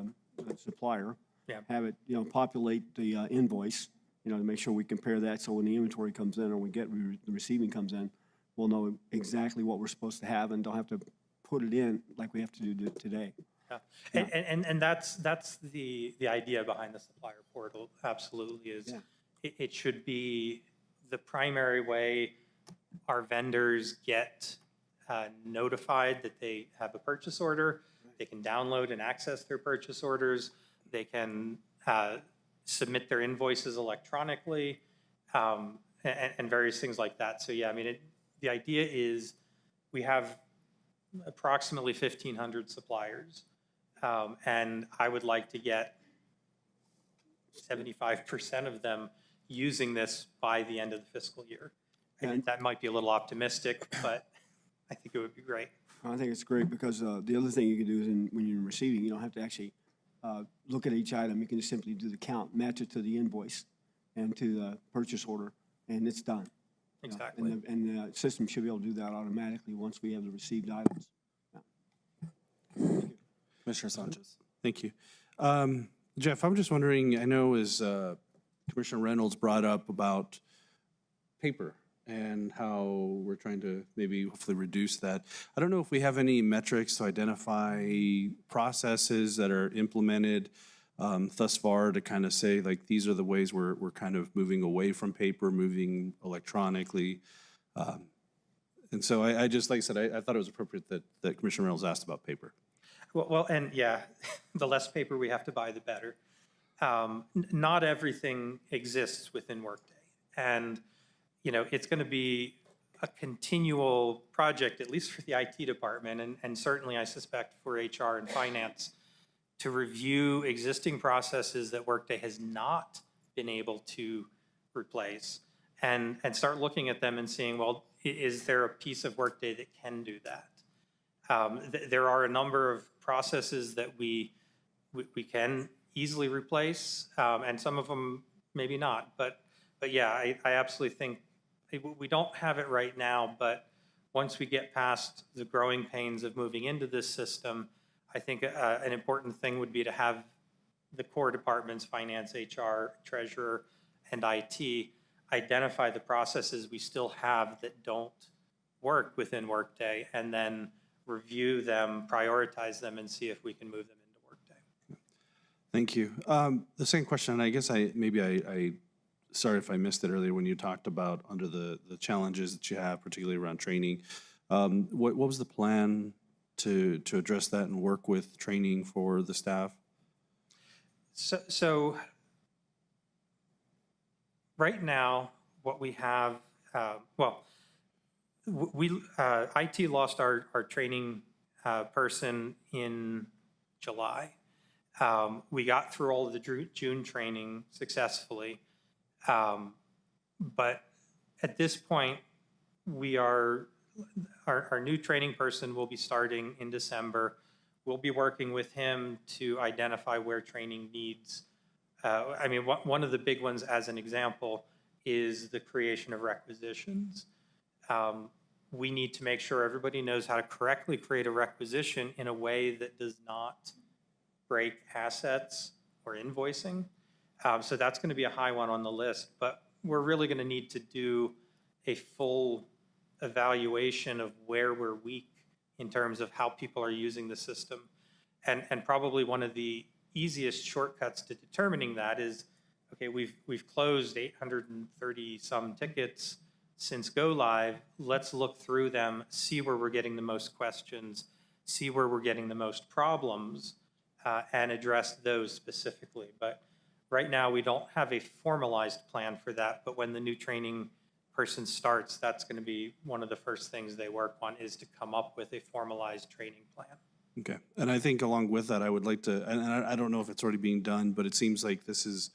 supplier.
Yeah.
Have it, populate the invoice, to make sure we compare that. So when the inventory comes in or we get the receiving comes in, we'll know exactly what we're supposed to have and don't have to put it in like we have to do today.
Yeah. And that's the idea behind the supplier portal. Absolutely is.
Yeah.
It should be the primary way our vendors get notified that they have a purchase order. They can download and access their purchase orders. They can submit their invoices electronically and various things like that. So yeah, I mean, the idea is we have approximately 1,500 suppliers. And I would like to get 75% of them using this by the end of the fiscal year. And that might be a little optimistic, but I think it would be great.
I think it's great because the other thing you can do is when you're receiving, you don't have to actually look at each item. You can just simply do the count, match it to the invoice and to the purchase order, and it's done.
Exactly.
And the system should be able to do that automatically once we have the received items.
Commissioner Sanchez.
Thank you. Jeff, I'm just wondering, I know as Commissioner Reynolds brought up about paper and how we're trying to maybe hopefully reduce that. I don't know if we have any metrics to identify processes that are implemented thus far to kind of say, like, these are the ways we're kind of moving away from paper, moving electronically. And so I just, like I said, I thought it was appropriate that Commissioner Reynolds asked about paper.
Well, and yeah, the less paper we have to buy, the better. Not everything exists within Workday. And, it's going to be a continual project, at least for the IT department, and certainly I suspect for HR and finance, to review existing processes that Workday has not been able to replace and start looking at them and seeing, well, is there a piece of Workday that can do that? There are a number of processes that we can easily replace, and some of them maybe not. But yeah, I absolutely think we don't have it right now, but once we get past the growing pains of moving into this system, I think an important thing would be to have the core departments, finance, HR, treasurer, and IT, identify the processes we still have that don't work within Workday, and then review them, prioritize them, and see if we can move them into Workday.
Thank you. The same question, and I guess I sorry if I missed it earlier when you talked about under the challenges that you have, particularly around training. What was the plan to address that and work with training for the staff?
So right now, what we have, IT lost our training person in July. We got through all of the June training successfully. But at this point, our new training person will be starting in December. we'll be working with him to identify where training needs. I mean, one of the big ones, as an example, is the creation of requisitions. We need to make sure everybody knows how to correctly create a requisition in a way that does not break assets or invoicing. So that's going to be a high one on the list, but we're really going to need to do a full evaluation of where we're weak in terms of how people are using the system. And probably one of the easiest shortcuts to determining that is, okay, we've closed 830 some tickets since go live. Let's look through them, see where we're getting the most questions, see where we're getting the most problems, and address those specifically. But right now, we don't have a formalized plan for that, but when the new training person starts, that's going to be one of the first things they work on, is to come up with a formalized training plan.
Okay, and I think along with that, I would like to, and I don't know if it's already being done, but it seems like this is,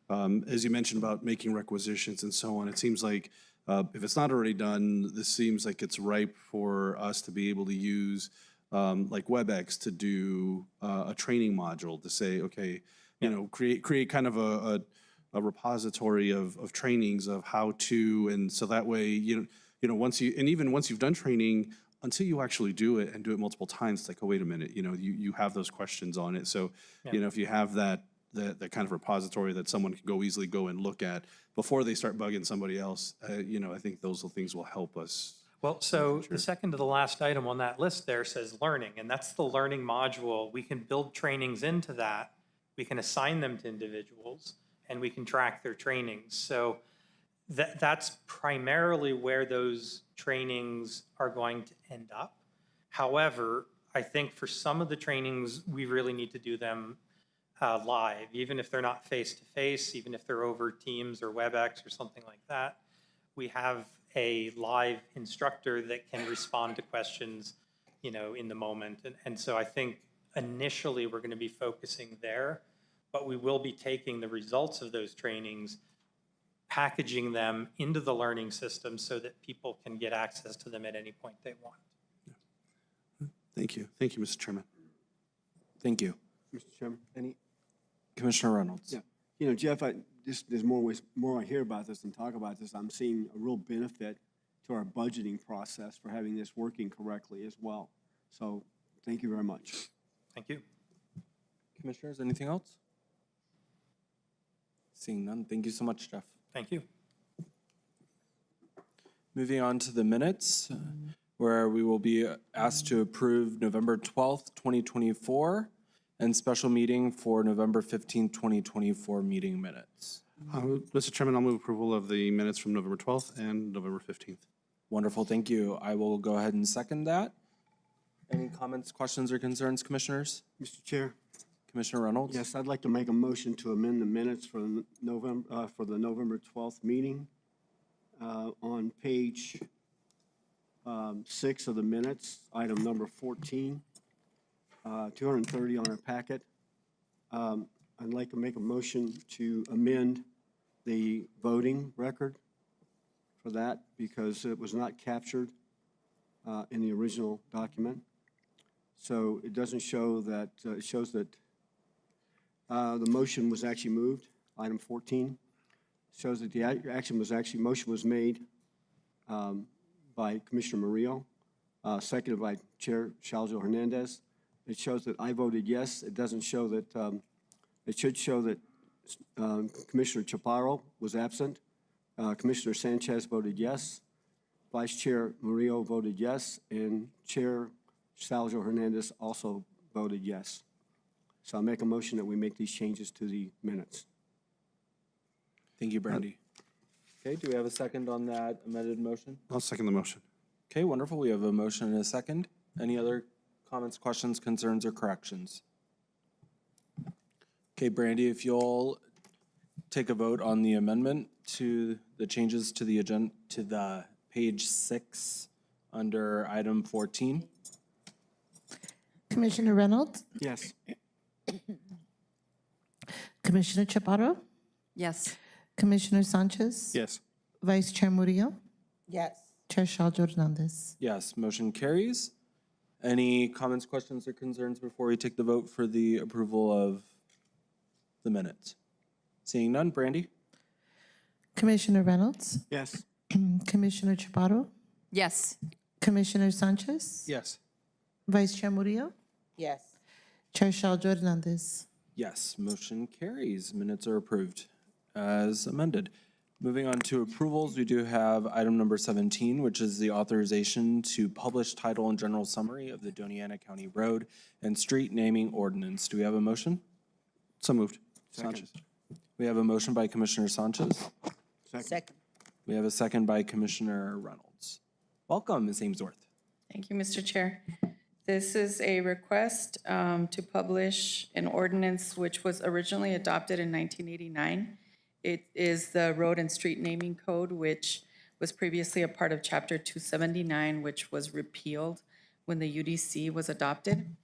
as you mentioned about making requisitions and so on, it seems like if it's not already done, this seems like it's ripe for us to be able to use like WebEx to do a training module to say, okay, you know, create kind of a repository of trainings of how to, and so that way, you know, once you, and even once you've done training, until you actually do it and do it multiple times, it's like, oh, wait a minute, you know, you have those questions on it. So, you know, if you have that kind of repository that someone can easily go and look at before they start bugging somebody else, you know, I think those things will help us.
Well, so the second to the last item on that list there says learning, and that's the learning module. We can build trainings into that. We can assign them to individuals, and we can track their trainings. So that's primarily where those trainings are going to end up. However, I think for some of the trainings, we really need to do them live, even if they're not face-to-face, even if they're over Teams or WebEx or something like that. We have a live instructor that can respond to questions, you know, in the moment. And so I think initially we're going to be focusing there, but we will be taking the results of those trainings, packaging them into the learning system so that people can get access to them at any point they want.
Thank you. Thank you, Mr. Chairman.
Thank you.
Mr. Chairman, any?
Commissioner Reynolds.
Yeah. You know, Jeff, there's more I hear about this and talk about this. I'm seeing a real benefit to our budgeting process for having this working correctly as well. So thank you very much.
Thank you.
Commissioners, anything else? Seeing none, thank you so much, Jeff.
Thank you.
Moving on to the minutes, where we will be asked to approve November 12th, 2024, and special meeting for November 15th, 2024 meeting minutes.
Mr. Chairman, I'll move approval of the minutes from November 12th and November 15th.
Wonderful, thank you. I will go ahead and second that. Any comments, questions, or concerns, commissioners?
Mr. Chair.
Commissioner Reynolds?
Yes, I'd like to make a motion to amend the minutes for the November 12th meeting. On page 6 of the minutes, item number 14, 230 on our packet. I'd like to make a motion to amend the voting record for that because it was not captured in the original document. So it doesn't show that, it shows that the motion was actually moved, item 14. Shows that the motion was made by Commissioner Murillo, seconded by Chair Shaljo Hernandez. It shows that I voted yes. It doesn't show that, it should show that Commissioner Chaparro was absent. Commissioner Sanchez voted yes. Vice Chair Murillo voted yes, and Chair Shaljo Hernandez also voted yes. So I'll make a motion that we make these changes to the minutes.
Thank you, Brandy. Okay, do we have a second on that amended motion?
I'll second the motion.
Okay, wonderful. We have a motion and a second. Any other comments, questions, concerns, or corrections? Okay, Brandy, if you'll take a vote on the amendment to the changes to the agenda, to the page 6 under item 14.
Commissioner Reynolds?
Yes.
Commissioner Chaparro?
Yes.
Commissioner Sanchez?
Yes.
Vice Chair Murillo?
Yes.
Chair Shaljo Hernandez?
Yes, motion carries. Any comments, questions, or concerns before we take the vote for the approval of the minutes? Seeing none, Brandy?
Commissioner Reynolds?
Yes.
Commissioner Chaparro?
Yes.
Commissioner Sanchez?
Yes.
Vice Chair Murillo?
Yes.
Chair Shaljo Hernandez.
Yes, motion carries. Minutes are approved as amended. Moving on to approvals, we do have item number 17, which is the authorization to publish title and general summary of the Doña County Road and Street Naming Ordinance. Do we have a motion?
So moved.
Sanchez. We have a motion by Commissioner Sanchez.
Second.
We have a second by Commissioner Reynolds. Welcome, Ms. Amesworth.
Thank you, Mr. Chair. This is a request to publish an ordinance which was originally adopted in 1989. It is the Road and Street Naming Code, which was previously a part of Chapter 279, which was repealed when the UDC was adopted.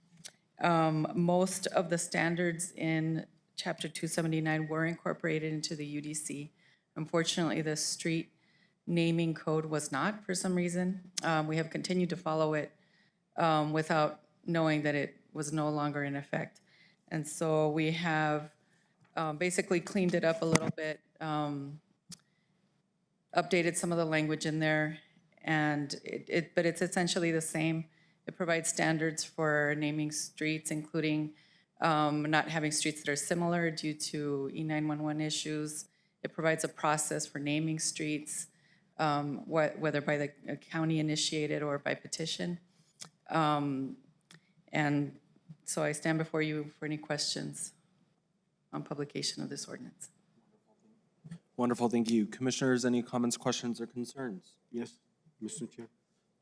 Most of the standards in Chapter 279 were incorporated into the UDC. Unfortunately, the street naming code was not for some reason. We have continued to follow it without knowing that it was no longer in effect. And so we have basically cleaned it up a little bit, updated some of the language in there, and but it's essentially the same. It provides standards for naming streets, including not having streets that are similar due to E911 issues. It provides a process for naming streets, whether by the county initiated or by petition. And so I stand before you for any questions on publication of this ordinance.
Wonderful, thank you. Commissioners, any comments, questions, or concerns?
Yes, Mr. Chair.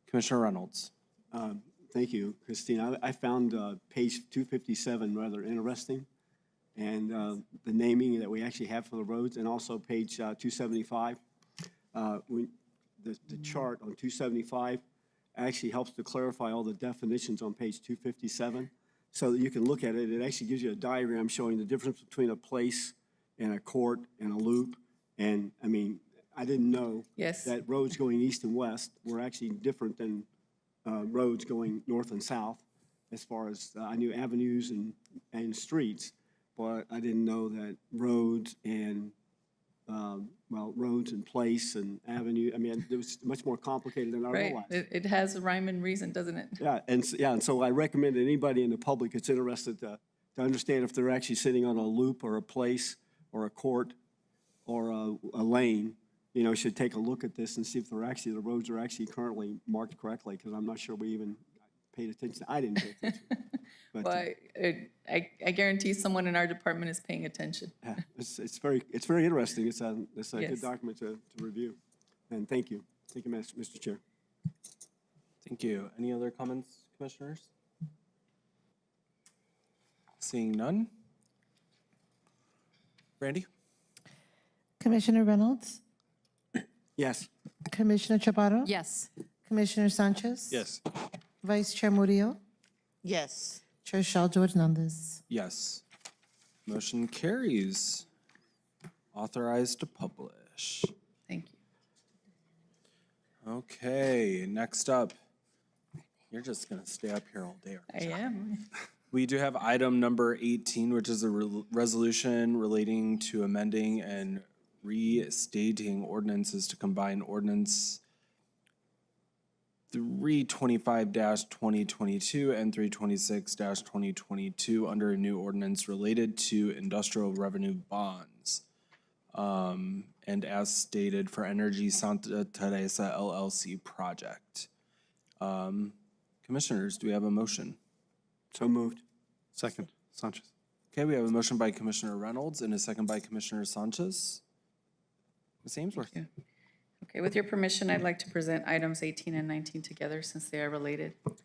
Commissioner Reynolds.
Thank you, Christine. I found page 257 rather interesting, and the naming that we actually have for the roads, and also page 275. The chart on 275 actually helps to clarify all the definitions on page 257, so that you can look at it. It actually gives you a diagram showing the difference between a place and a court and a loop. And, I mean, I didn't know
Yes.
that roads going east and west were actually different than roads going north and south, as far as, I knew avenues and streets, but I didn't know that roads and, roads and place and avenue, I mean, it was much more complicated than I
Right,
realized.
it has a rhyme and reason, doesn't it?
Yeah, and so I recommend that anybody in the public that's interested to understand if they're actually sitting on a loop or a place or a court or a lane, should take a look at this and see if the roads are actually currently marked correctly, because I'm not sure we even paid attention. I didn't pay attention. But,
Well, I guarantee someone in our department is paying attention.
yeah, it's very interesting. It's a
Yes.
good document to review. And thank you. Thank you, Mr. Chair.
Thank you. Any other comments, commissioners? Seeing none. Brandy?
Commissioner Reynolds?
Yes.
Commissioner Chaparro?
Yes.
Commissioner Sanchez?
Yes.
Vice Chair Murillo?
Yes.
Chair Shaljo Hernandez.
Yes. Motion carries. Authorized to publish.
Thank you.
Okay, next up. You're just gonna stay up here all day. aren't you?
I am.
We do have item number 18, which is a resolution relating to amending and restating ordinances to combine ordinance 325-2022 and 326-2022 under a new ordinance related to industrial revenue bonds. And as stated for Energy Santa Teresa LLC project. Commissioners, do we have a motion?
So moved.
Second. Sanchez.
Okay, we have a motion by Commissioner Reynolds and a second by Commissioner Sanchez. Ms. Amesworth.
Thank you. Okay, with your permission, I'd like to present items 18 and 19 together since they are related.
Okay.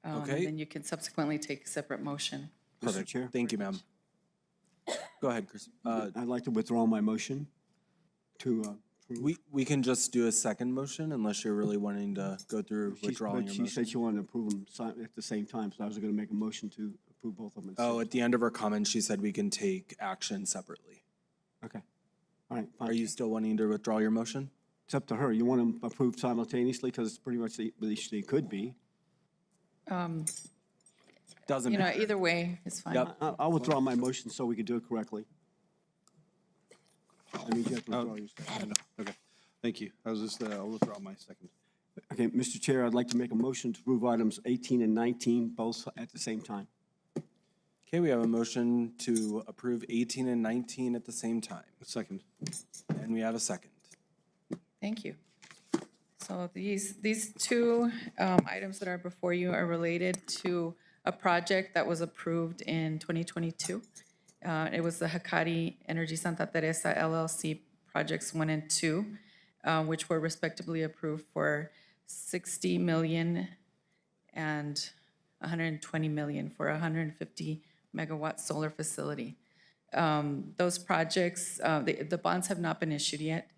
And then you can subsequently take a separate motion.
Mr.
Perfect.
Chair.
Thank you, ma'am. Go ahead, Chris.
I'd like to withdraw my motion to
We can just do a second motion unless you're really wanting to go through withdrawing your
But she said
motion.
she wanted to approve them at the same time, so I was going to make a motion to approve both of them.
Oh, at the end of her comment, she said we can take action separately.
Okay. All right,
Are
fine.
you still wanting to withdraw your motion?
It's up to her. You want them approved simultaneously, because it's pretty much, they could be.
Doesn't
You know,
matter.
either way is fine.
Yep.
I'll withdraw my motion so we can do it correctly. I mean, you have to withdraw yours.
Okay, thank you. I was just, I'll withdraw my second.
Okay, Mr. Chair, I'd like to make a motion to approve items 18 and 19, both at the same time.
Okay, we have a motion to approve 18 and 19 at the same time.
Second.
And we have a second.
Thank you. So these two items that are before you are related to a project that was approved in 2022. It was the Hecate Energy Santa Teresa LLC projects 1 and 2, which were respectively approved for $60 million and $120 million for a 150 megawatt solar facility. Those projects, the bonds have not been issued yet,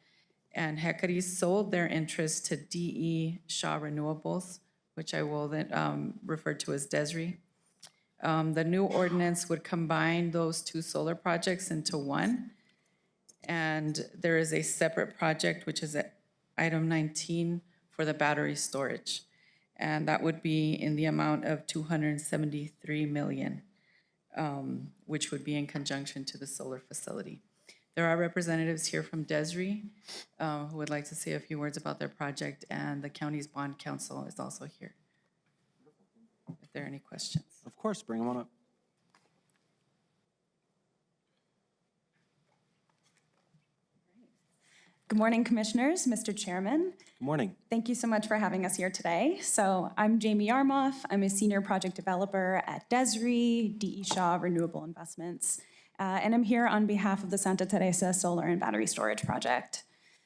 and Hecate sold their interest to DE Shaw Renewables, which I will then refer to as DESRI. The new ordinance would combine those two solar projects into one, and there is a separate project, which is at item 19 for the battery storage, and that would be in the amount of $273 million, which would be in conjunction to the solar facility. There are representatives here from DESRI who would like to say a few words about their project, and the county's bond counsel is also here. If there are any questions.
Of course, bring them on up.
Good morning, Commissioners, Mr. Chairman.
Good morning.
Thank you so much for having us here today. So I'm Jamie Yarmoff. I'm a senior project developer at DESRI, DE Shaw Renewable Investments, and I'm here on behalf of the Santa Teresa Solar and Battery Storage Project.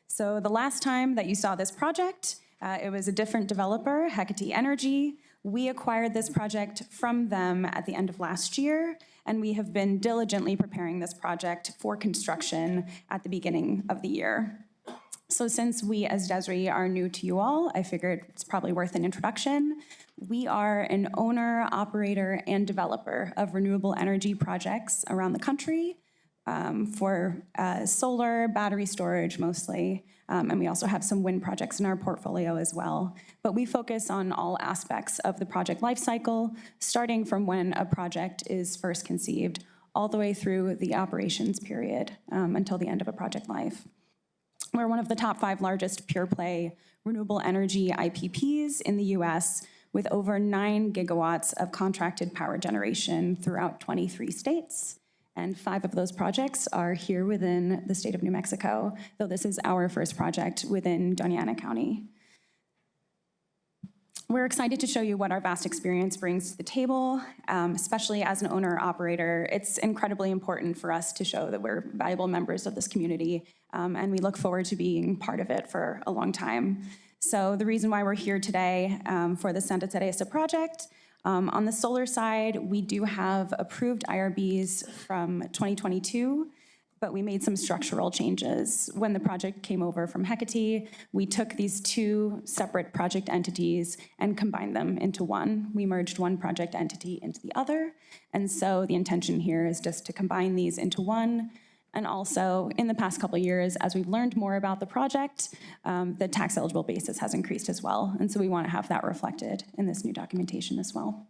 So the last time that you saw this project, it was a different developer, Hecate Energy. We acquired this project from them at the end of last year, and we have been diligently preparing this project for construction at the beginning of the year. So since we as DESRI are new to you all, I figured it's probably worth an introduction. We are an owner, operator, and developer of renewable energy projects around the country for solar, battery storage mostly, and we also have some wind projects in our portfolio as well. But we focus on all aspects of the project lifecycle, starting from when a project is first conceived, all the way through the operations period until the end of a project life. We're one of the top 5 largest pure-play renewable energy IPPs in the U.S., with over 9 gigawatts of contracted power generation throughout 23 states. And 5 of those projects are here within the state of New Mexico, though this is our first project within Doña County. We're excited to show you what our vast experience brings to the table, especially as an owner-operator. It's incredibly important for us to show that we're valuable members of this community, and we look forward to being part of it for a long time. So the reason why we're here today for the Santa Teresa project, on the solar side, we do have approved IRBs from 2022, but we made some structural changes. When the project came over from Hecate, we took these 2 separate project entities and combined them into one. We merged one project entity into the other, and so the intention here is just to combine these into one. And also, in the past couple of years, as we've learned more about the project, the tax eligible basis has increased as well, and so we want to have that reflected in this new documentation as well.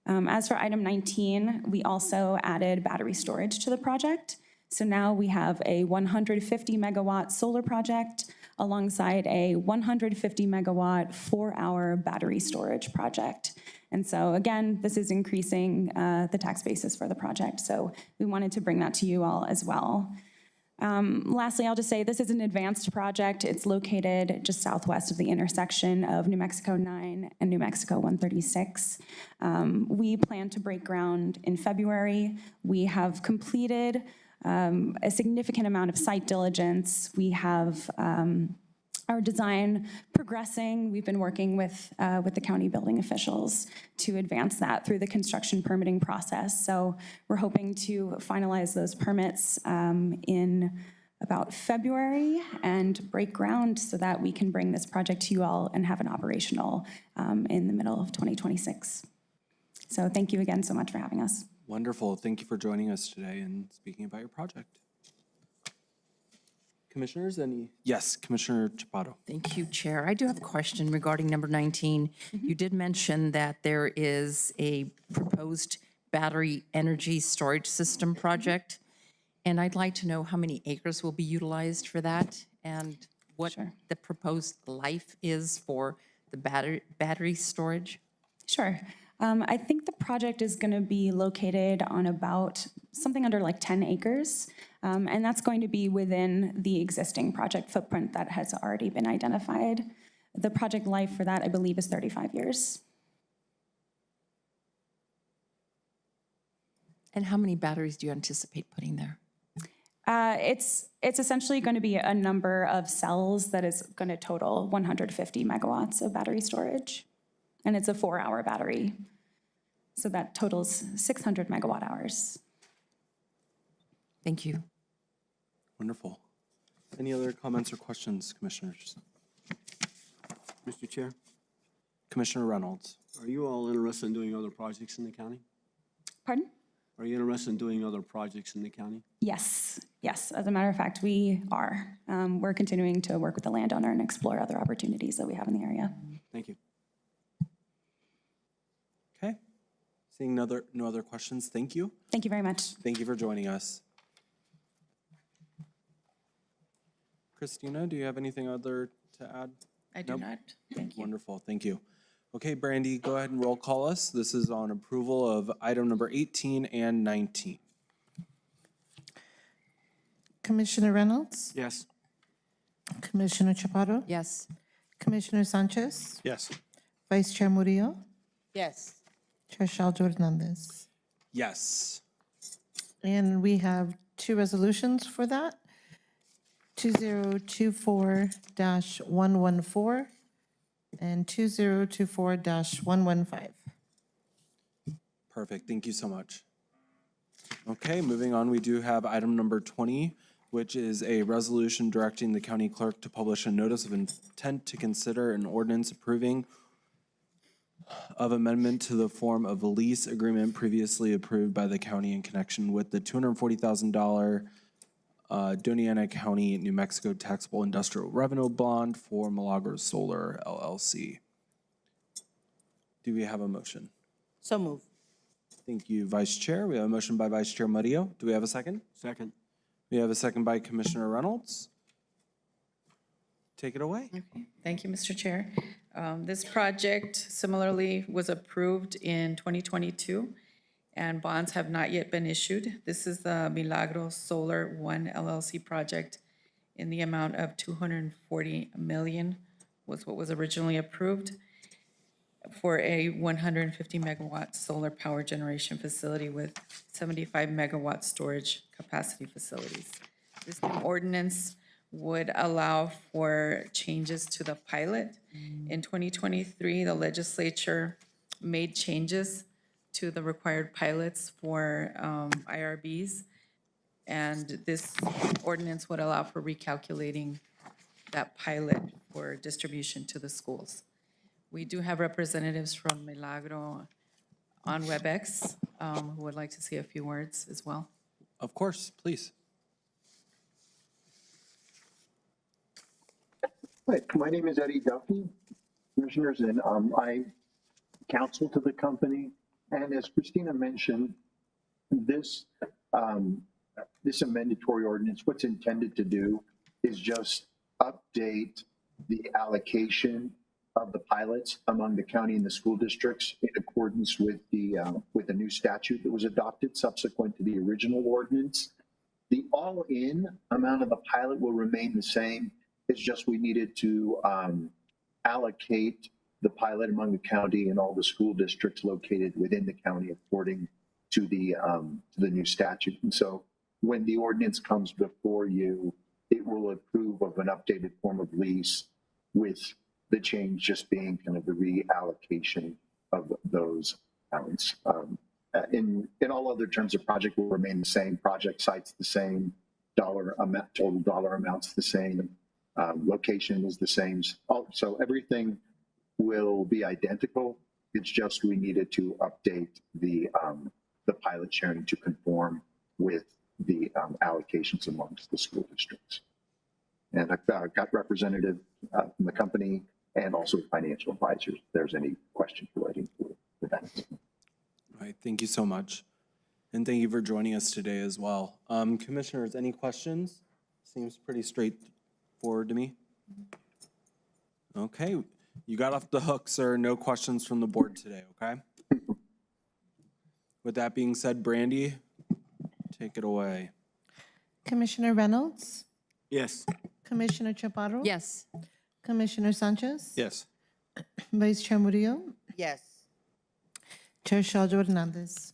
As for item 19, we also added battery storage to the project. So now we have a 150 megawatt solar project alongside a 150 megawatt 4-hour battery storage project. And so again, this is increasing the tax basis for the project. So we wanted to bring that to you all as well. Lastly, I'll just say this is an advanced project. It's located just southwest of the intersection of New Mexico 9 and New Mexico 136. We plan to break ground in February. We have completed a significant amount of site diligence. We have our design progressing. We've been working with the county building officials to advance that through the construction permitting process. So we're hoping to finalize those permits in about February and break ground so that we can bring this project to you all and have it operational in the middle of 2026. So thank you again so much for having us.
Wonderful. Thank you for joining us today and speaking about your project. Commissioners, any? Yes, Commissioner Chapato.
Thank you, Chair. I do have a question regarding number 19. You did mention that there is a proposed battery energy storage system project, and I'd like to know how many acres will be utilized for that and what the proposed life is for the battery storage.
Sure. I think the project is going to be located on about something under like 10 acres. And that's going to be within the existing project footprint that has already been identified. The project life for that, I believe, is 35 years.
And how many batteries do you anticipate putting there?
It's essentially going to be a number of cells that is going to total 150 megawatts of battery storage. And it's a 4-hour battery. So that totals 600 megawatt hours.
Thank you.
Wonderful. Any other comments or questions, Commissioners?
Mr. Chair,
Commissioner Reynolds.
are you all interested in doing other projects in the county?
Pardon?
Are you interested in doing other projects in the county?
Yes, yes. As a matter of fact, we are. We're continuing to work with the landowner and explore other opportunities that we have in the area.
Thank you.
Okay. Seeing no other questions, thank you.
Thank you very much.
Thank you for joining us. Christina, do you have anything other to add?
I do
Nope.
not. Thank you.
Wonderful, thank you. Okay, Brandy, go ahead and roll call us. This is on approval of item number 18 and 19.
Commissioner Reynolds?
Yes.
Commissioner Chaparro?
Yes.
Commissioner Sanchez?
Yes.
Vice Chair Murillo?
Yes.
Chair Shaljo Hernandez?
Yes.
And we have two resolutions for that. 2024-114 and 2024-115.
Perfect, thank you so much. Okay, moving on, we do have item number 20, which is a resolution directing the county clerk to publish a notice of intent to consider an ordinance approving of amendment to the form of a lease agreement previously approved by the county in connection with the $240,000 Doña County, New Mexico taxable industrial revenue bond for Milagro Solar LLC. Do we have a motion?
So move.
Thank you, Vice Chair. We have a motion by Vice Chair Murillo. Do we have a second?
Second.
We have a second by Commissioner Reynolds. Take it away.
Okay. Thank you, Mr. Chair. This project similarly was approved in 2022, and bonds have not yet been issued. This is the Milagro Solar 1 LLC project in the amount of $240 million was what was originally approved for a 150 megawatt solar power generation facility with 75 megawatt storage capacity facilities. This new ordinance would allow for changes to the pilot. In 2023, the legislature made changes to the required pilots for IRBs, and this ordinance would allow for recalculating that pilot for distribution to the schools. We do have representatives from Milagro on WebEx who would like to say a few words as well.
Of course, please.
Hi, my name is Eddie Duffy, Commissioners, and I counsel to the company. And as Christina mentioned, this amendatory ordinance, what's intended to do is just update the allocation of the pilots among the county and the school districts in accordance with the new statute that was adopted subsequent to the original ordinance. The all-in amount of the pilot will remain the same. It's just we needed to allocate the pilot among the county and all the school districts located within the county according to the new statute. And so when the ordinance comes before you, it will approve of an updated form of lease with the change just being kind of the reallocation of those amounts. In all other terms, the project will remain the same. Project site's the same. Dollar amount, total dollar amounts the same. Location is the same. So everything will be identical. It's just we needed to update the pilot sharing to conform with the allocations amongst the school districts. And I've got representative from the company and also financial advisors, if there's any questions relating to that.
All right, thank you so much. And thank you for joining us today as well. Commissioners, any questions? Seems pretty straightforward to me. Okay, you got off the hook, sir. No questions from the board today, okay? With that being said, Brandy, take it away.
Commissioner Reynolds?
Yes.
Commissioner Chaparro?
Yes.
Commissioner Sanchez?
Yes.
Vice Chair Murillo?
Yes.
Chair Sheldon Hernandez.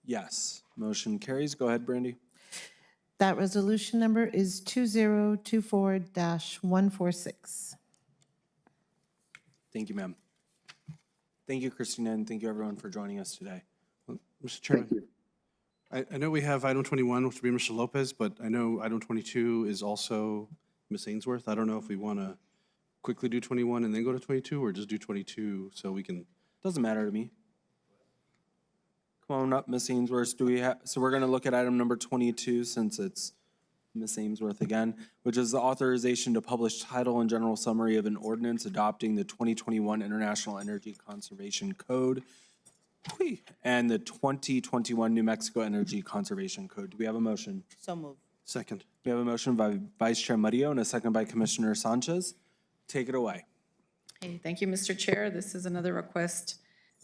Yes, motion carries. Go ahead, Brandy.
That resolution number is 2024-146.
Thank you, ma'am. Thank you, Christina, and thank you, everyone, for joining us today.
Mr. Chairman, I know we have item 21, which would be Mr. Lopez, but I know item 22 is also Ms. Ainsworth. I don't know if we want to quickly do 21 and then go to 22, or just do 22 so we can.
Doesn't matter to me. Come on up, Ms. Ainsworth. So we're going to look at item number 22 since it's Ms. Ainsworth again, which is the authorization to publish title and general summary of an ordinance adopting the 2021 International Energy Conservation Code and the 2021 New Mexico Energy Conservation Code. Do we have a motion?
So moved.
Second.
We have a motion by Vice Chair Murillo and a second by Commissioner Sanchez. Take it away.
Hey, thank you, Mr. Chair. This is another request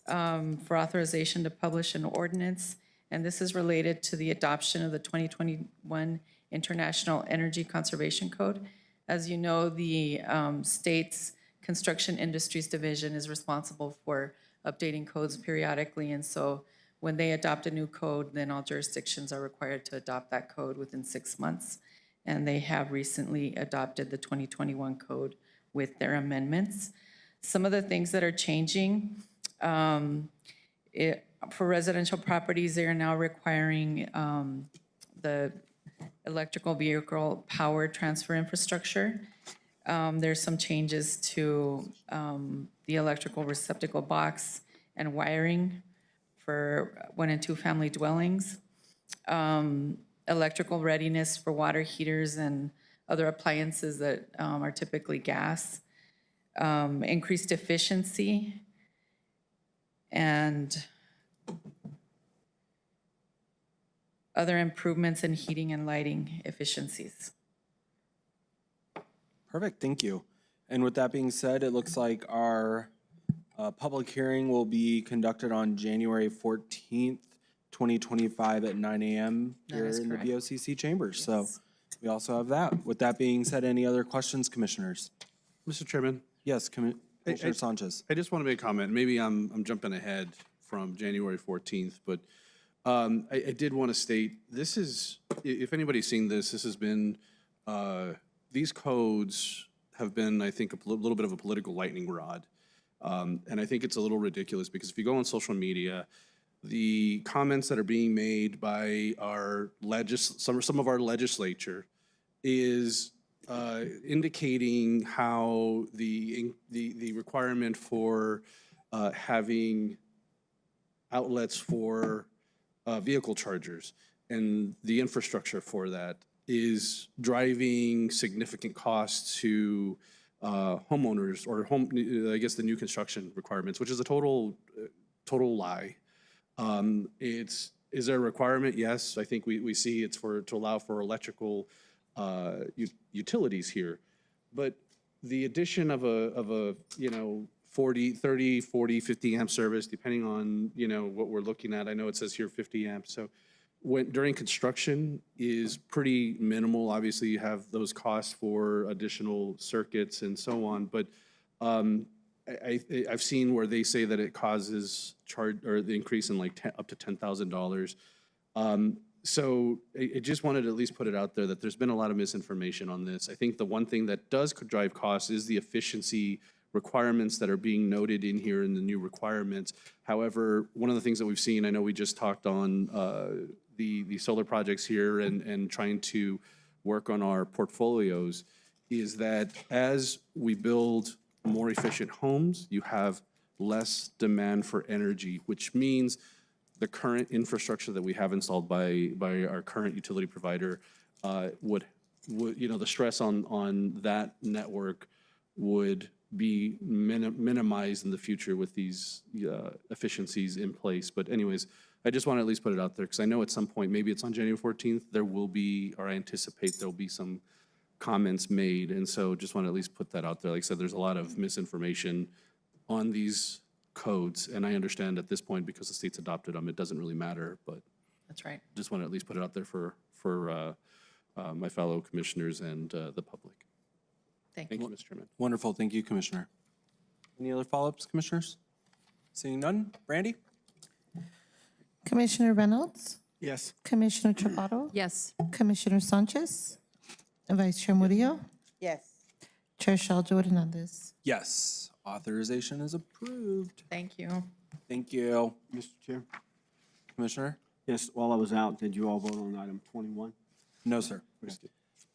for authorization to publish an ordinance, and this is related to the adoption of the 2021 International Energy Conservation Code. As you know, the state's Construction Industries Division is responsible for updating codes periodically, and so when they adopt a new code, then all jurisdictions are required to adopt that code within 6 months, and they have recently adopted the 2021 code with their amendments. Some of the things that are changing, for residential properties, they are now requiring the electrical vehicle power transfer infrastructure. There's some changes to the electrical receptacle box and wiring for 1 and 2 family dwellings. Electrical readiness for water heaters and other appliances that are typically gas. Increased efficiency and other improvements in heating and lighting efficiencies.
Perfect, thank you. And with that being said, it looks like our public hearing will be conducted on January 14th, 2025 at 9 a.m. here in the VOCC chambers. So we also have that. With that being said, any other questions, commissioners?
Mr. Chairman?
Yes, Commissioner Sanchez.
I just want to make a comment. Maybe I'm jumping ahead from January 14th, but I did want to state, this is, if anybody's seen this, this has been, these codes have been, I think, a little bit of a political lightning rod. And I think it's a little ridiculous because if you go on social media, the comments that are being made by our some of our legislature is indicating how the requirement for having outlets for vehicle chargers and the infrastructure for that is driving significant costs to homeowners or I guess the new construction requirements, which is a total lie. Is there a requirement? Yes, I think we see it's to allow for electrical utilities here, but the addition of a 30, 40, 50 amp service, depending on what we're looking at. I know it says here 50 amps, so during construction is pretty minimal. Obviously, you have those costs for additional circuits and so on, but I've seen where they say that it causes the increase in like up to $10,000. So I just wanted to at least put it out there that there's been a lot of misinformation on this. I think the one thing that does drive costs is the efficiency requirements that are being noted in here in the new requirements. However, one of the things that we've seen, I know we just talked on the solar projects here and trying to work on our portfolios, is that as we build more efficient homes, you have less demand for energy, which means the current infrastructure that we have installed by our current utility provider would would, the stress on that network would be minimized in the future with these efficiencies in place. But anyways, I just want to at least put it out there because I know at some point, maybe it's on January 14th, there will be, or I anticipate there'll be some comments made. And so just want to at least put that out there. Like I said, there's a lot of misinformation on these codes. And I understand at this point, because the state's adopted them, it doesn't really matter. But
That's right.
just want to at least put it out there for my fellow commissioners and the public.
Thank
Thank
you.
you, Mr. Chairman.
Wonderful. Thank you, Commissioner. Any other follow-ups, Commissioners? Seeing none. Brandy?
Commissioner Reynolds,
Yes.
Commissioner Chaparro,
Yes.
Commissioner Sanchez, Vice Chair Murillo,
Yes.
Chair Shaljo Hernandez.
Yes. Authorization is approved.
Thank you.
Thank you.
Mr. Chair?
Commissioner?
Yes, while I was out, did you all vote on item 21?
No, sir.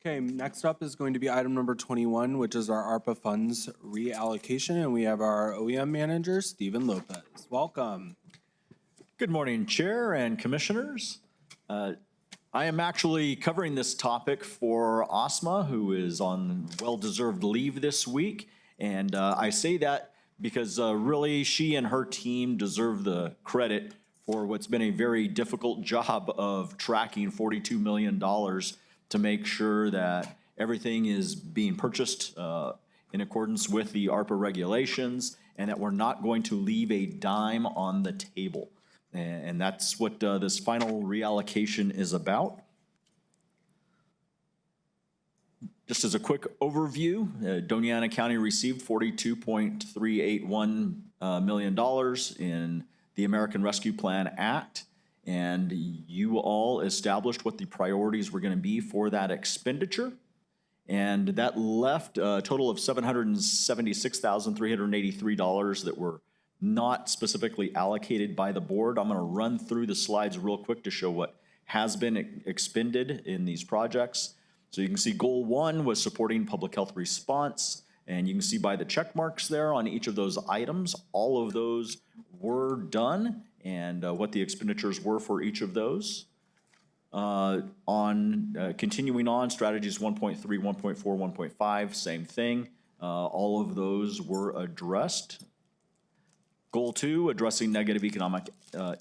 Okay, next up is going to be item number 21, which is our ARPA funds reallocation, and we have our OEM manager, Stephen Lopez. Welcome.
Good morning, Chair and Commissioners. I am actually covering this topic for Asma, who is on well-deserved leave this week. And I say that because really she and her team deserve the credit for what's been a very difficult job of tracking $42 million to make sure that everything is being purchased in accordance with the ARPA regulations and that we're not going to leave a dime on the table. And that's what this final reallocation is about. Just as a quick overview, Doña County received $42.381 million in the American Rescue Plan Act, and you all established what the priorities were going to be for that expenditure. And that left a total of $776,383 that were not specifically allocated by the board. I'm going to run through the slides real quick to show what has been expended in these projects. So you can see goal 1 was supporting public health response, and you can see by the check marks there on each of those items, all of those were done and what the expenditures were for each of those. Continuing on, strategies 1.3, 1.4, 1.5, same thing. All of those were addressed. Goal 2, addressing negative economic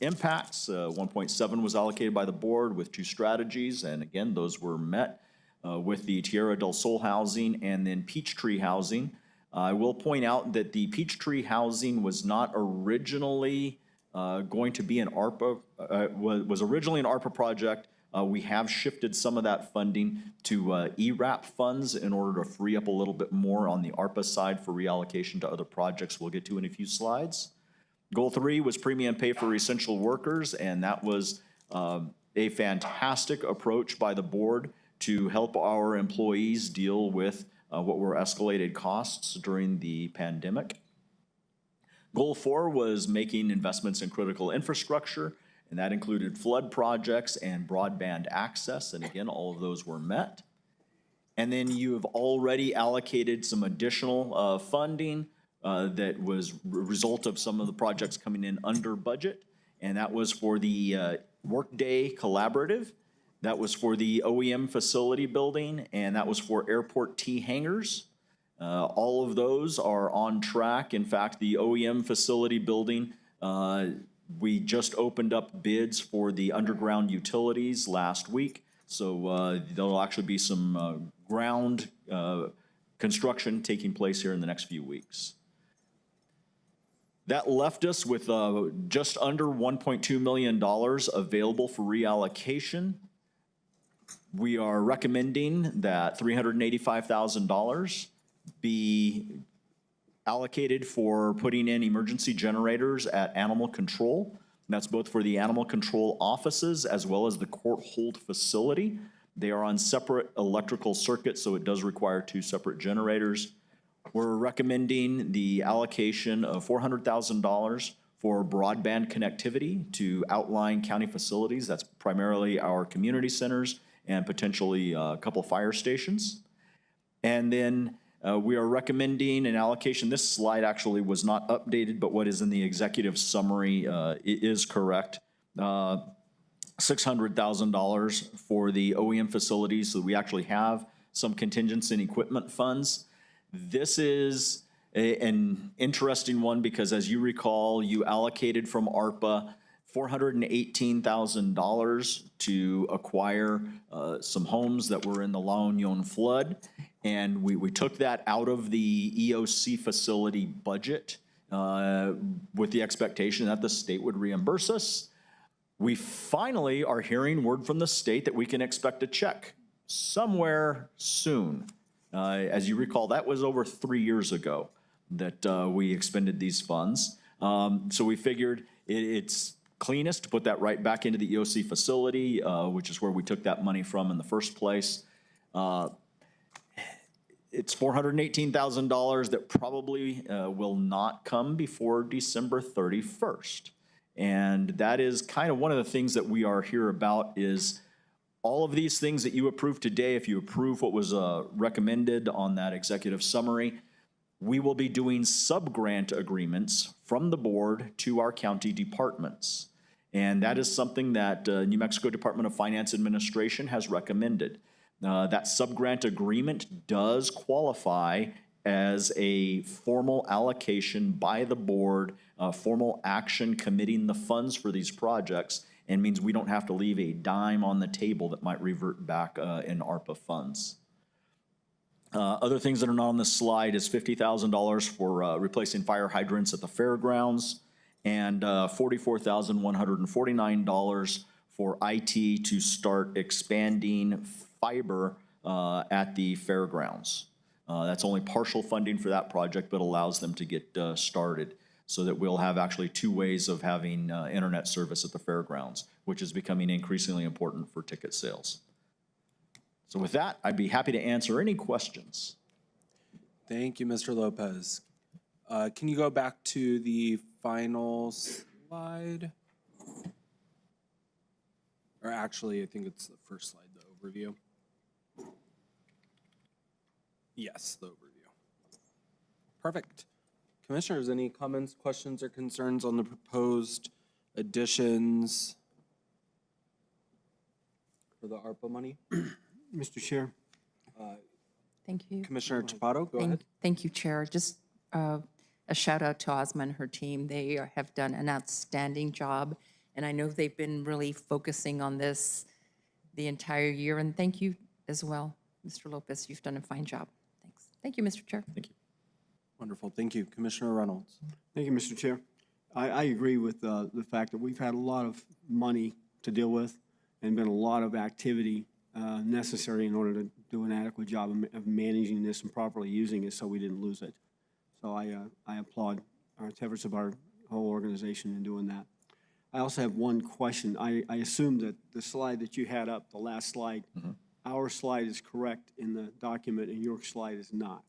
impacts. 1.7 was allocated by the board with 2 strategies, and again, those were met with the Tierra del Sol housing and then Peachtree housing. I will point out that the Peachtree housing was not originally going to be an ARPA, was originally an ARPA project. We have shifted some of that funding to ERAP funds in order to free up a little bit more on the ARPA side for reallocation to other projects we'll get to in a few slides. Goal 3 was premium pay for essential workers, and that was a fantastic approach by the board to help our employees deal with what were escalated costs during the pandemic. Goal 4 was making investments in critical infrastructure, and that included flood projects and broadband access, and again, all of those were met. And then you have already allocated some additional funding that was a result of some of the projects coming in under budget, and that was for the Workday Collaborative, that was for the OEM facility building, and that was for Airport T hangars. All of those are on track. In fact, the OEM facility building, we just opened up bids for the underground utilities last week. So there'll actually be some ground construction taking place here in the next few weeks. That left us with just under $1.2 million available for reallocation. We are recommending that $385,000 be allocated for putting in emergency generators at animal control. And that's both for the animal control offices as well as the court hold facility. They are on separate electrical circuits, so it does require 2 separate generators. We're recommending the allocation of $400,000 for broadband connectivity to outlying county facilities. That's primarily our community centers and potentially a couple fire stations. And then we are recommending an allocation. This slide actually was not updated, but what is in the executive summary is correct. $600,000 for the OEM facilities. So we actually have some contingency and equipment funds. This is an interesting one because, as you recall, you allocated from ARPA $418,000 to acquire some homes that were in the La Union flood. And we took that out of the EOC facility budget with the expectation that the state would reimburse us. We finally are hearing word from the state that we can expect a check somewhere soon. As you recall, that was over 3 years ago that we expended these funds. So we figured it's cleanest to put that right back into the EOC facility, which is where we took that money from in the first place. It's $418,000 that probably will not come before December 31st. And that is kind of one of the things that we are here about is all of these things that you approve today, if you approve what was recommended on that executive summary, we will be doing sub-grant agreements from the board to our county departments. And that is something that New Mexico Department of Finance Administration has recommended. That sub-grant agreement does qualify as a formal allocation by the board, formal action committing the funds for these projects, and means we don't have to leave a dime on the table that might revert back in ARPA funds. Other things that are not on this slide is $50,000 for replacing fire hydrants at the fairgrounds, and $44,149 for IT to start expanding fiber at the fairgrounds. That's only partial funding for that project, but allows them to get started so that we'll have actually 2 ways of having internet service at the fairgrounds, which is becoming increasingly important for ticket sales. So with that, I'd be happy to answer any questions.
Thank you, Mr. Lopez. Can you go back to the final slide? Or actually, I think it's the first slide, the overview. Yes, the overview. Perfect. Commissioners, any comments, questions, or concerns on the proposed additions for the ARPA money?
Mr. Chair?
Thank you.
Commissioner Chapato, go ahead.
Thank you, Chair. Just a shout out to Ozma and her team. They have done an outstanding job, and I know they've been really focusing on this the entire year. And thank you as well, Mr. Lopez. You've done a fine job. Thanks. Thank you, Mr. Chair.
Thank you.
Wonderful. Thank you. Commissioner Reynolds.
Thank you, Mr. Chair. I agree with the fact that we've had a lot of money to deal with and been a lot of activity necessary in order to do an adequate job of managing this and properly using it so we didn't lose it. So I applaud our efforts of our whole organization in doing that. I also have one question. I assume that the slide that you had up, the last slide, our slide is correct in the document and your slide is not.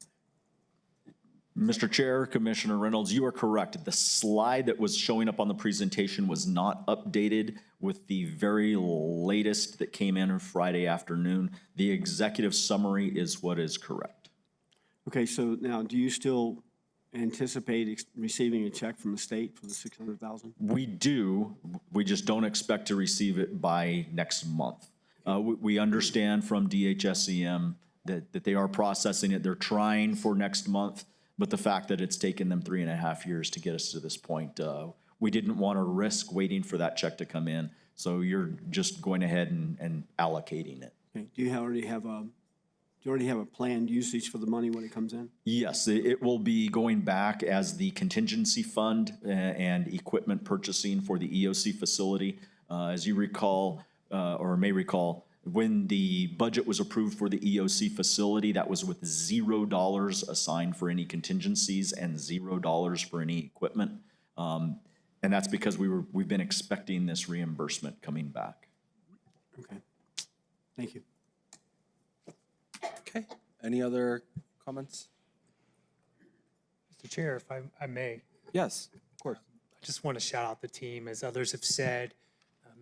Mr. Chair, Commissioner Reynolds, you are correct. The slide that was showing up on the presentation was not updated with the very latest that came in on Friday afternoon. The executive summary is what is correct.
Okay, so now do you still anticipate receiving a check from the state for the $600,000?
We do. We just don't expect to receive it by next month. We understand from DHSEM that they are processing it. They're trying for next month. But the fact that it's taken them 3.5 years to get us to this point, we didn't want to risk waiting for that check to come in. So you're just going ahead and allocating it.
Okay. Do you already have a planned usage for the money when it comes in?
Yes, it will be going back as the contingency fund and equipment purchasing for the EOC facility. As you recall, or may recall, when the budget was approved for the EOC facility, that was with $0 assigned for any contingencies and $0 for any equipment. And that's because we've been expecting this reimbursement coming back.
Okay. Thank you.
Okay. Any other comments?
Mr. Chair, if I may.
Yes, of course.
I just want to shout out the team. As others have said,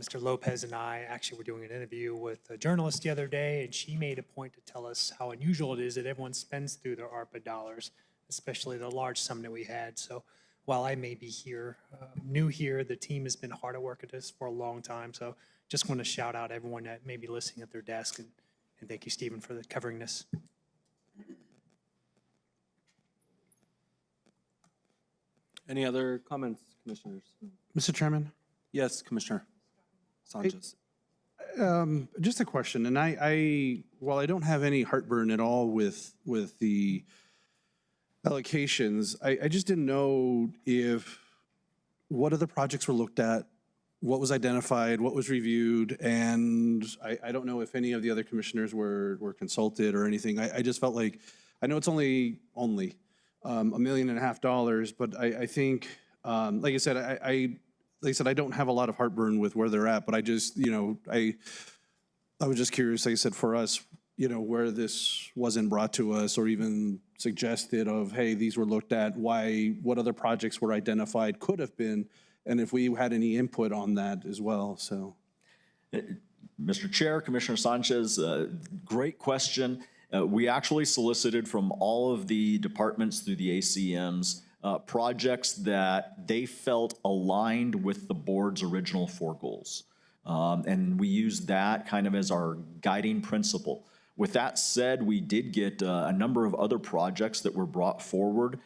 Mr. Lopez and I actually were doing an interview with a journalist the other day, and she made a point to tell us how unusual it is that everyone spends through their ARPA dollars, especially the large sum that we had. So while I may be here, new here, the team has been hard at work at this for a long time. So just want to shout out everyone that may be listening at their desk And thank you, Stephen, for covering this.
Any other comments, commissioners?
Mr. Chairman?
Yes, Commissioner Sanchez.
Just a question, and while I don't have any heartburn at all with the allocations, I just didn't know what other projects were looked at, what was identified, what was reviewed, and I don't know if any of the other commissioners were consulted or anything. I just felt like, I know it's only $1.5 million, but I think, like I said, I don't have a lot of heartburn with where they're at, but I just, I was just curious, like I said, for us, where this wasn't brought to us or even suggested of, hey, these were looked at, what other projects were identified, could have been, and if we had any input on that as well, so.
Mr. Chair, Commissioner Sanchez, great question. We actually solicited from all of the departments through the ACMs projects that they felt aligned with the board's original 4 goals. And we used that kind of as our guiding principle. With that said, we did get a number of other projects that were brought forward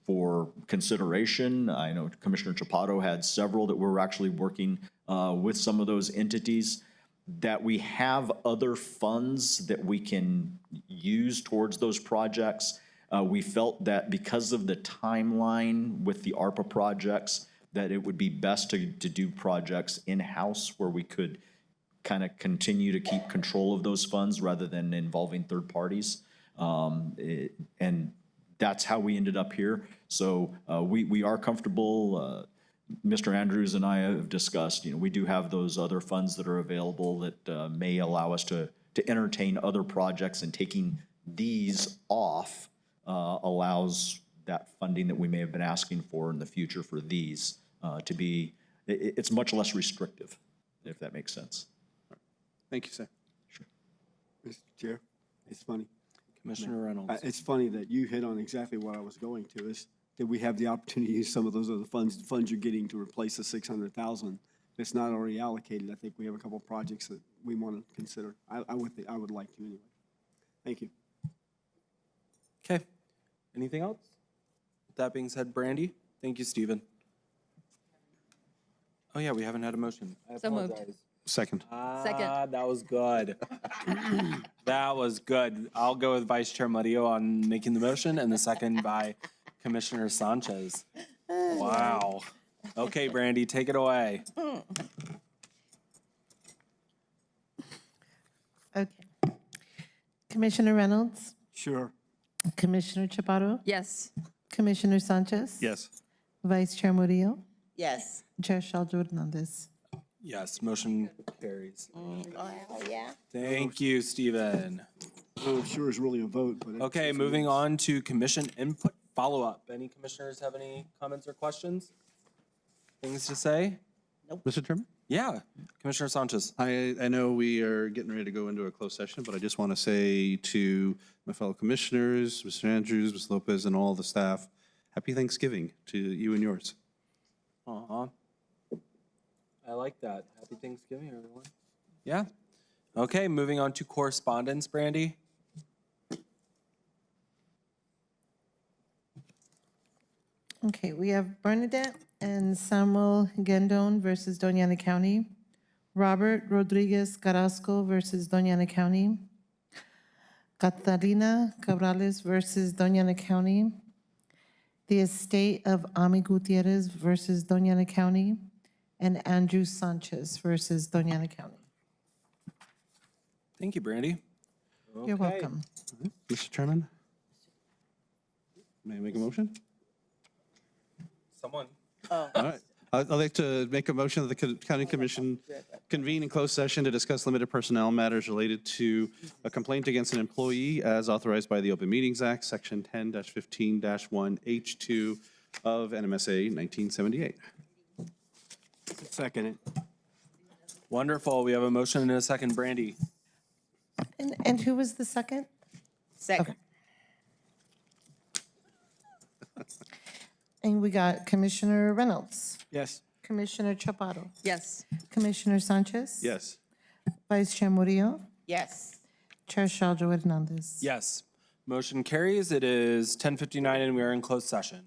for consideration. I know Commissioner Chapato had several that we're actually working with some of those entities, that we have other funds that we can use towards those projects. We felt that because of the timeline with the ARPA projects, that it would be best to do projects in-house where we could kind of continue to keep control of those funds rather than involving third parties. And that's how we ended up here. So we are comfortable. Mr. Andrews and I have discussed, we do have those other funds that are available that may allow us to entertain other projects, and taking these off allows that funding that we may have been asking for in the future for these to be, it's much less restrictive, if that makes sense.
Thank you, sir.
Sure.
Mr. Chair, it's funny.
Commissioner Reynolds.
It's funny that you hit on exactly what I was going to, is that we have the opportunity to use some of those other funds you're getting to replace the 600,000 that's not already allocated. I think we have a couple of projects that we want to consider. I would like to anyway. Thank you.
Okay. Anything else? With that being said, Brandy, thank you, Stephen. Oh yeah, we haven't had a motion. I
So moved.
apologize.
Second.
Second.
That was good. That was good. I'll go with Vice Chair Murillo on making the motion, and the second by Commissioner Sanchez. Wow. Okay, Brandy, take it away.
Okay. Commissioner Reynolds,
Sure.
Commissioner Chaparro,
Yes.
Commissioner Sanchez.
Yes.
Vice Chair Murillo,
Yes.
Chair Shaldo Hernandez.
Yes, motion carries.
Yeah.
Thank you, Stephen.
Oh, sure is really a vote, but.
Okay, moving on to commission input follow-up. Any commissioners have any comments or questions? Things to say?
Mr. Chairman?
Yeah, Commissioner Sanchez.
I know we are getting ready to go into a closed session, but I just want to say to my fellow commissioners, Mr. Andrews, Ms. Lopez, and all the staff, happy Thanksgiving to you and yours.
Uh-huh. I like that. Happy Thanksgiving, everyone. Yeah. Okay, moving on to correspondence, Brandy.
Okay, we have Bernadette and Samuel Gendon versus Doña Ana County. Robert Rodriguez Carrasco versus Doña Ana County. Catalina Cabrales versus Doña Ana County. The estate of Ami Gutierrez versus Doña Ana County. And Andrew Sanchez versus Doña Ana County.
Thank you, Brandy.
You're
Okay.
welcome.
Mr. Chairman? May I make a motion?
Someone.
All right. I'd like to make a motion that the County Commission convene in closed session to discuss limited personnel matters related to a complaint against an employee as authorized by the Open Meetings Act, Section 10-15-1H2 of NMSA 1978.
Second it.
Wonderful. We have a motion and a second. Brandy.
And who was the second?
Second.
And we got Commissioner Reynolds,
Yes.
Commissioner Chaparro,
Yes.
Commissioner Sanchez.
Yes.
Vice Chair Murillo,
Yes.
Chair Sheldra Hernandez.
Yes. Motion carries. It is 10:59 and we are in closed session.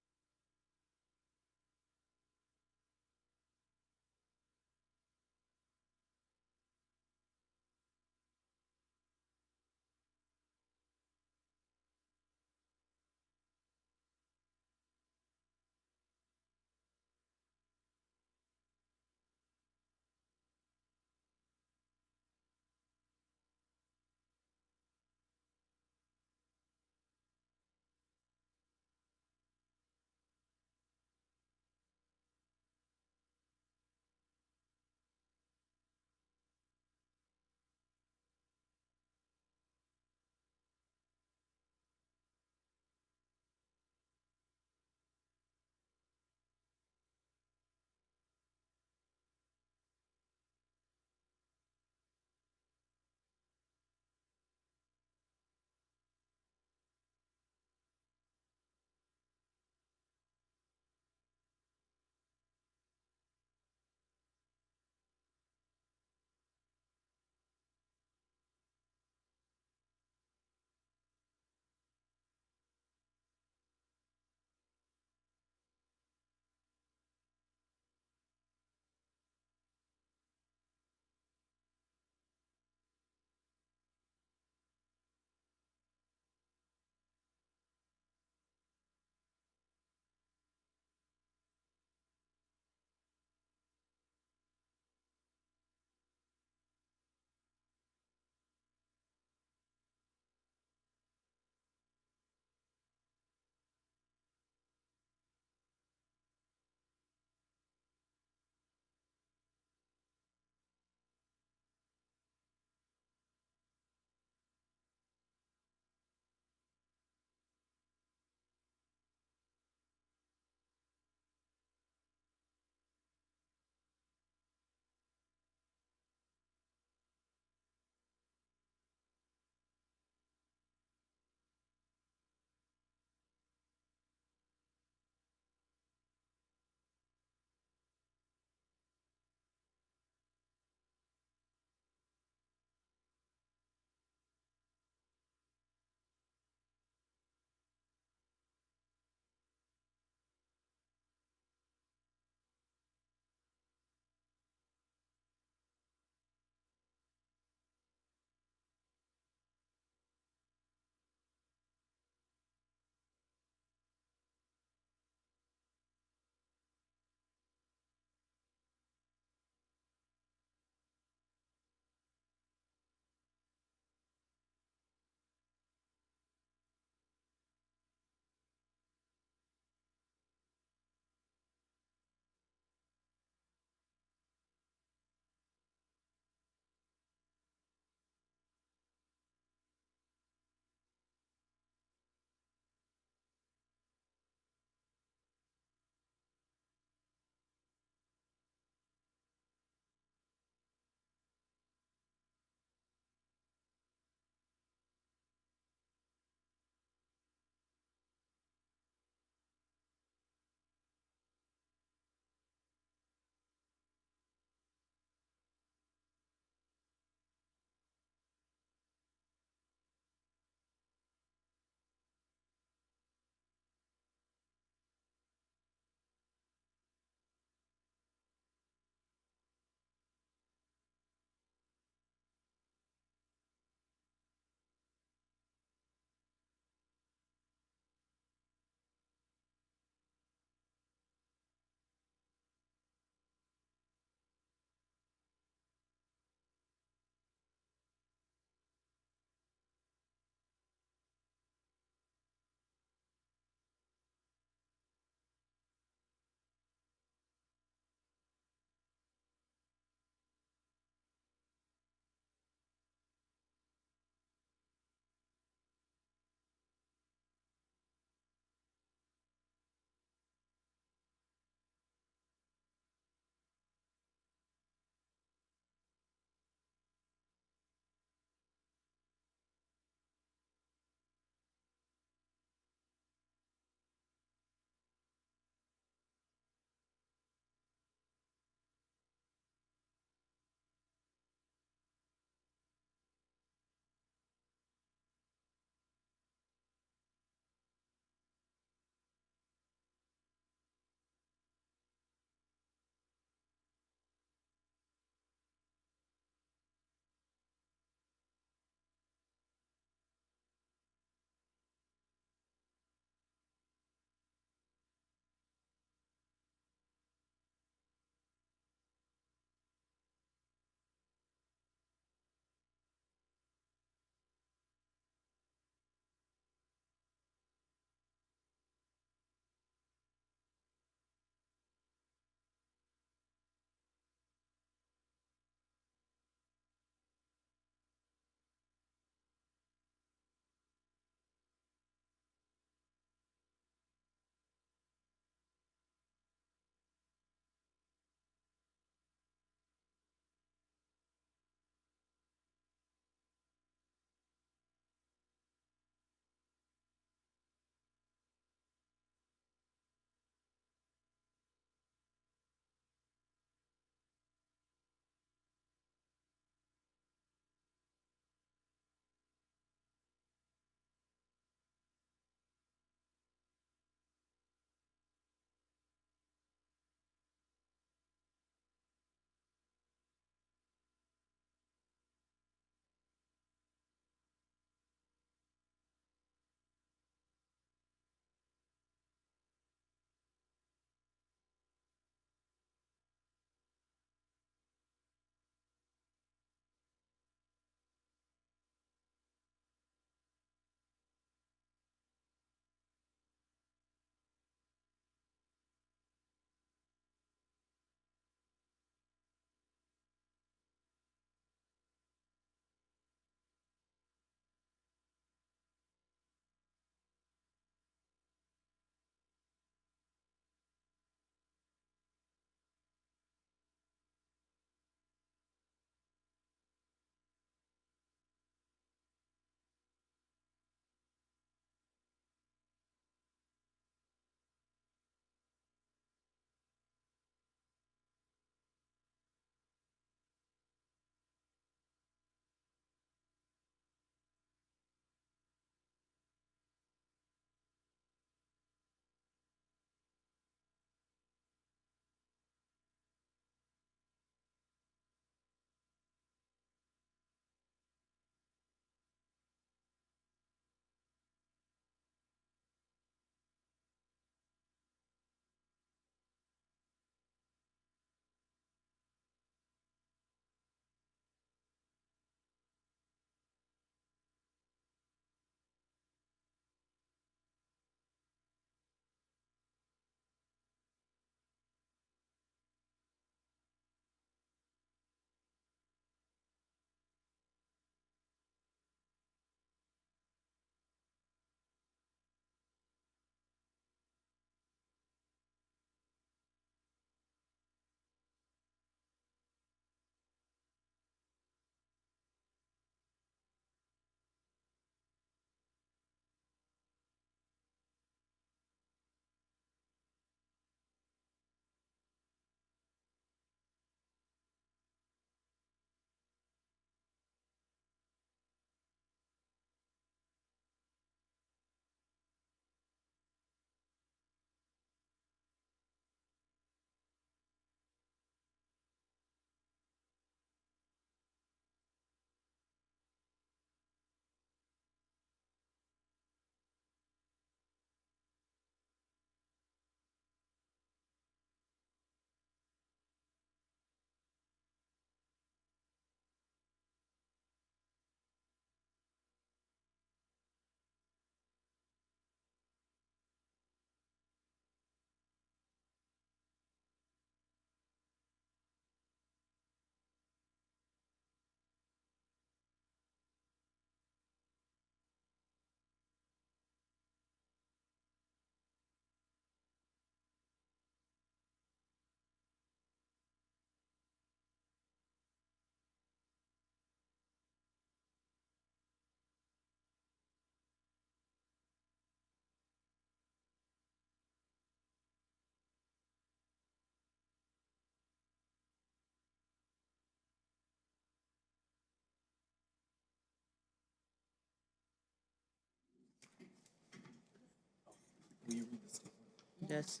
Yes.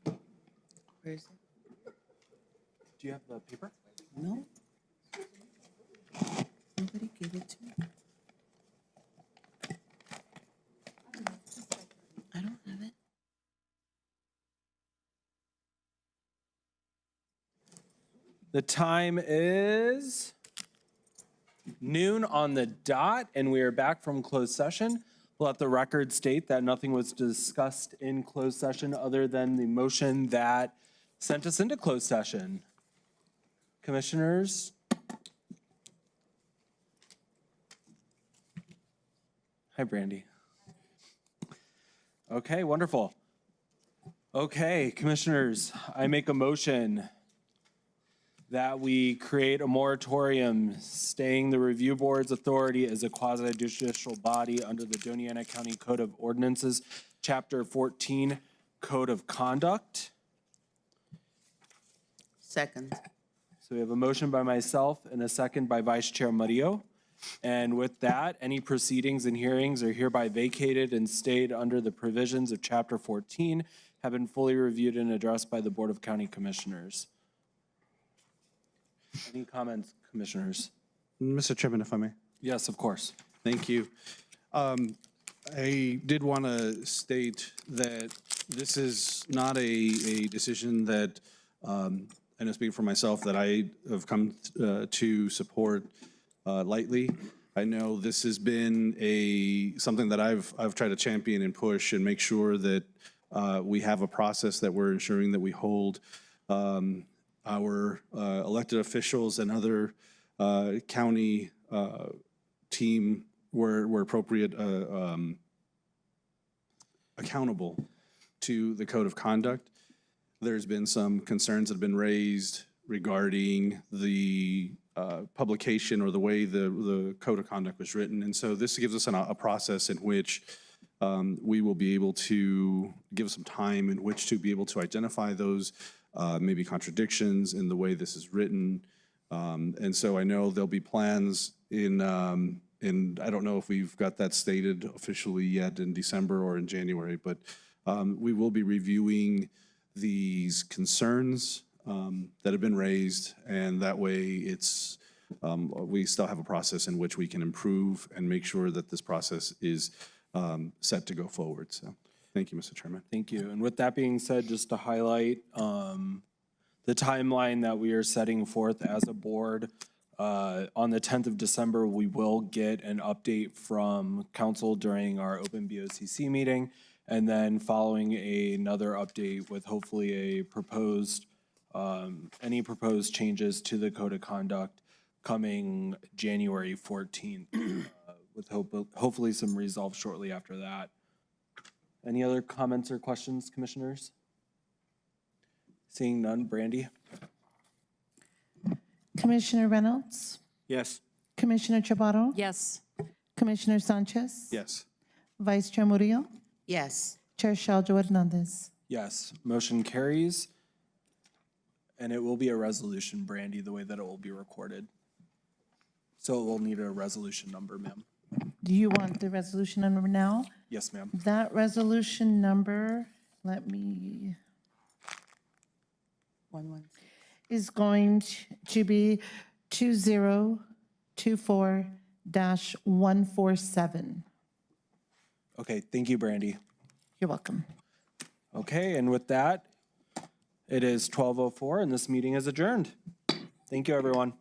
Where is it?
Do you have the paper?
No. Nobody gave it to me. I don't have it.
The time is noon on the dot, and we are back from closed session. Let the record state that nothing was discussed in closed session other than the motion that sent us into closed session. Commissioners? Hi, Brandy. Okay, wonderful. Okay, commissioners, I make a motion that we create a moratorium staying the review board's authority as a quasi-judicial body under the Doña County Code of Ordinances, Chapter 14, Code of Conduct.
Second.
So we have a motion by myself and a second by Vice Chair Murillo. And with that, any proceedings and hearings are hereby vacated and stayed under the provisions of Chapter 14, have been fully reviewed and addressed by the Board of County Commissioners. Any comments, commissioners?
Mr. Chairman, if I may.
Yes, of course.
Thank you. I did want to state that this is not a decision that, and I'm speaking for myself, that I have come to support lightly. I know this has been something that I've tried to champion and push and make sure that we have a process that we're ensuring that we hold our elected officials and other county team where appropriate accountable to the code of conduct. There's been some concerns that have been raised regarding the publication or the way the code of conduct was written. And so this gives us a process in which we will be able to give some time in which to be able to identify those maybe contradictions in the way this is written. And so I know there'll be plans in I don't know if we've got that stated officially yet in December or in January, but we will be reviewing these concerns that have been raised, and that way it's we still have a process in which we can improve and make sure that this process is set to go forward. So thank you, Mr. Chairman.
Thank you. And with that being said, just to highlight the timeline that we are setting forth as a board, on the 10th of December, we will get an update from council during our open BOCC meeting, and then following another update with hopefully a proposed, any proposed changes to the code of conduct coming January 14th, with hopefully some resolve shortly after that. Any other comments or questions, commissioners? Seeing none, Brandy?
Commissioner Reynolds?
Yes.
Commissioner Chaparro?
Yes.
Commissioner Sanchez?
Yes.
Vice Chair Murillo?
Yes.
Chair Shaljo Hernandez?
Yes, motion carries. And it will be a resolution, Brandy, the way that it will be recorded. So it will need a resolution number, ma'am.
Do you want the resolution number now?
Yes, ma'am.
That resolution number, let me, is going to be 2024-147.
Okay, thank you, Brandy.
You're welcome.
Okay, and with that, it is 12:04 and this meeting is adjourned. Thank you, everyone.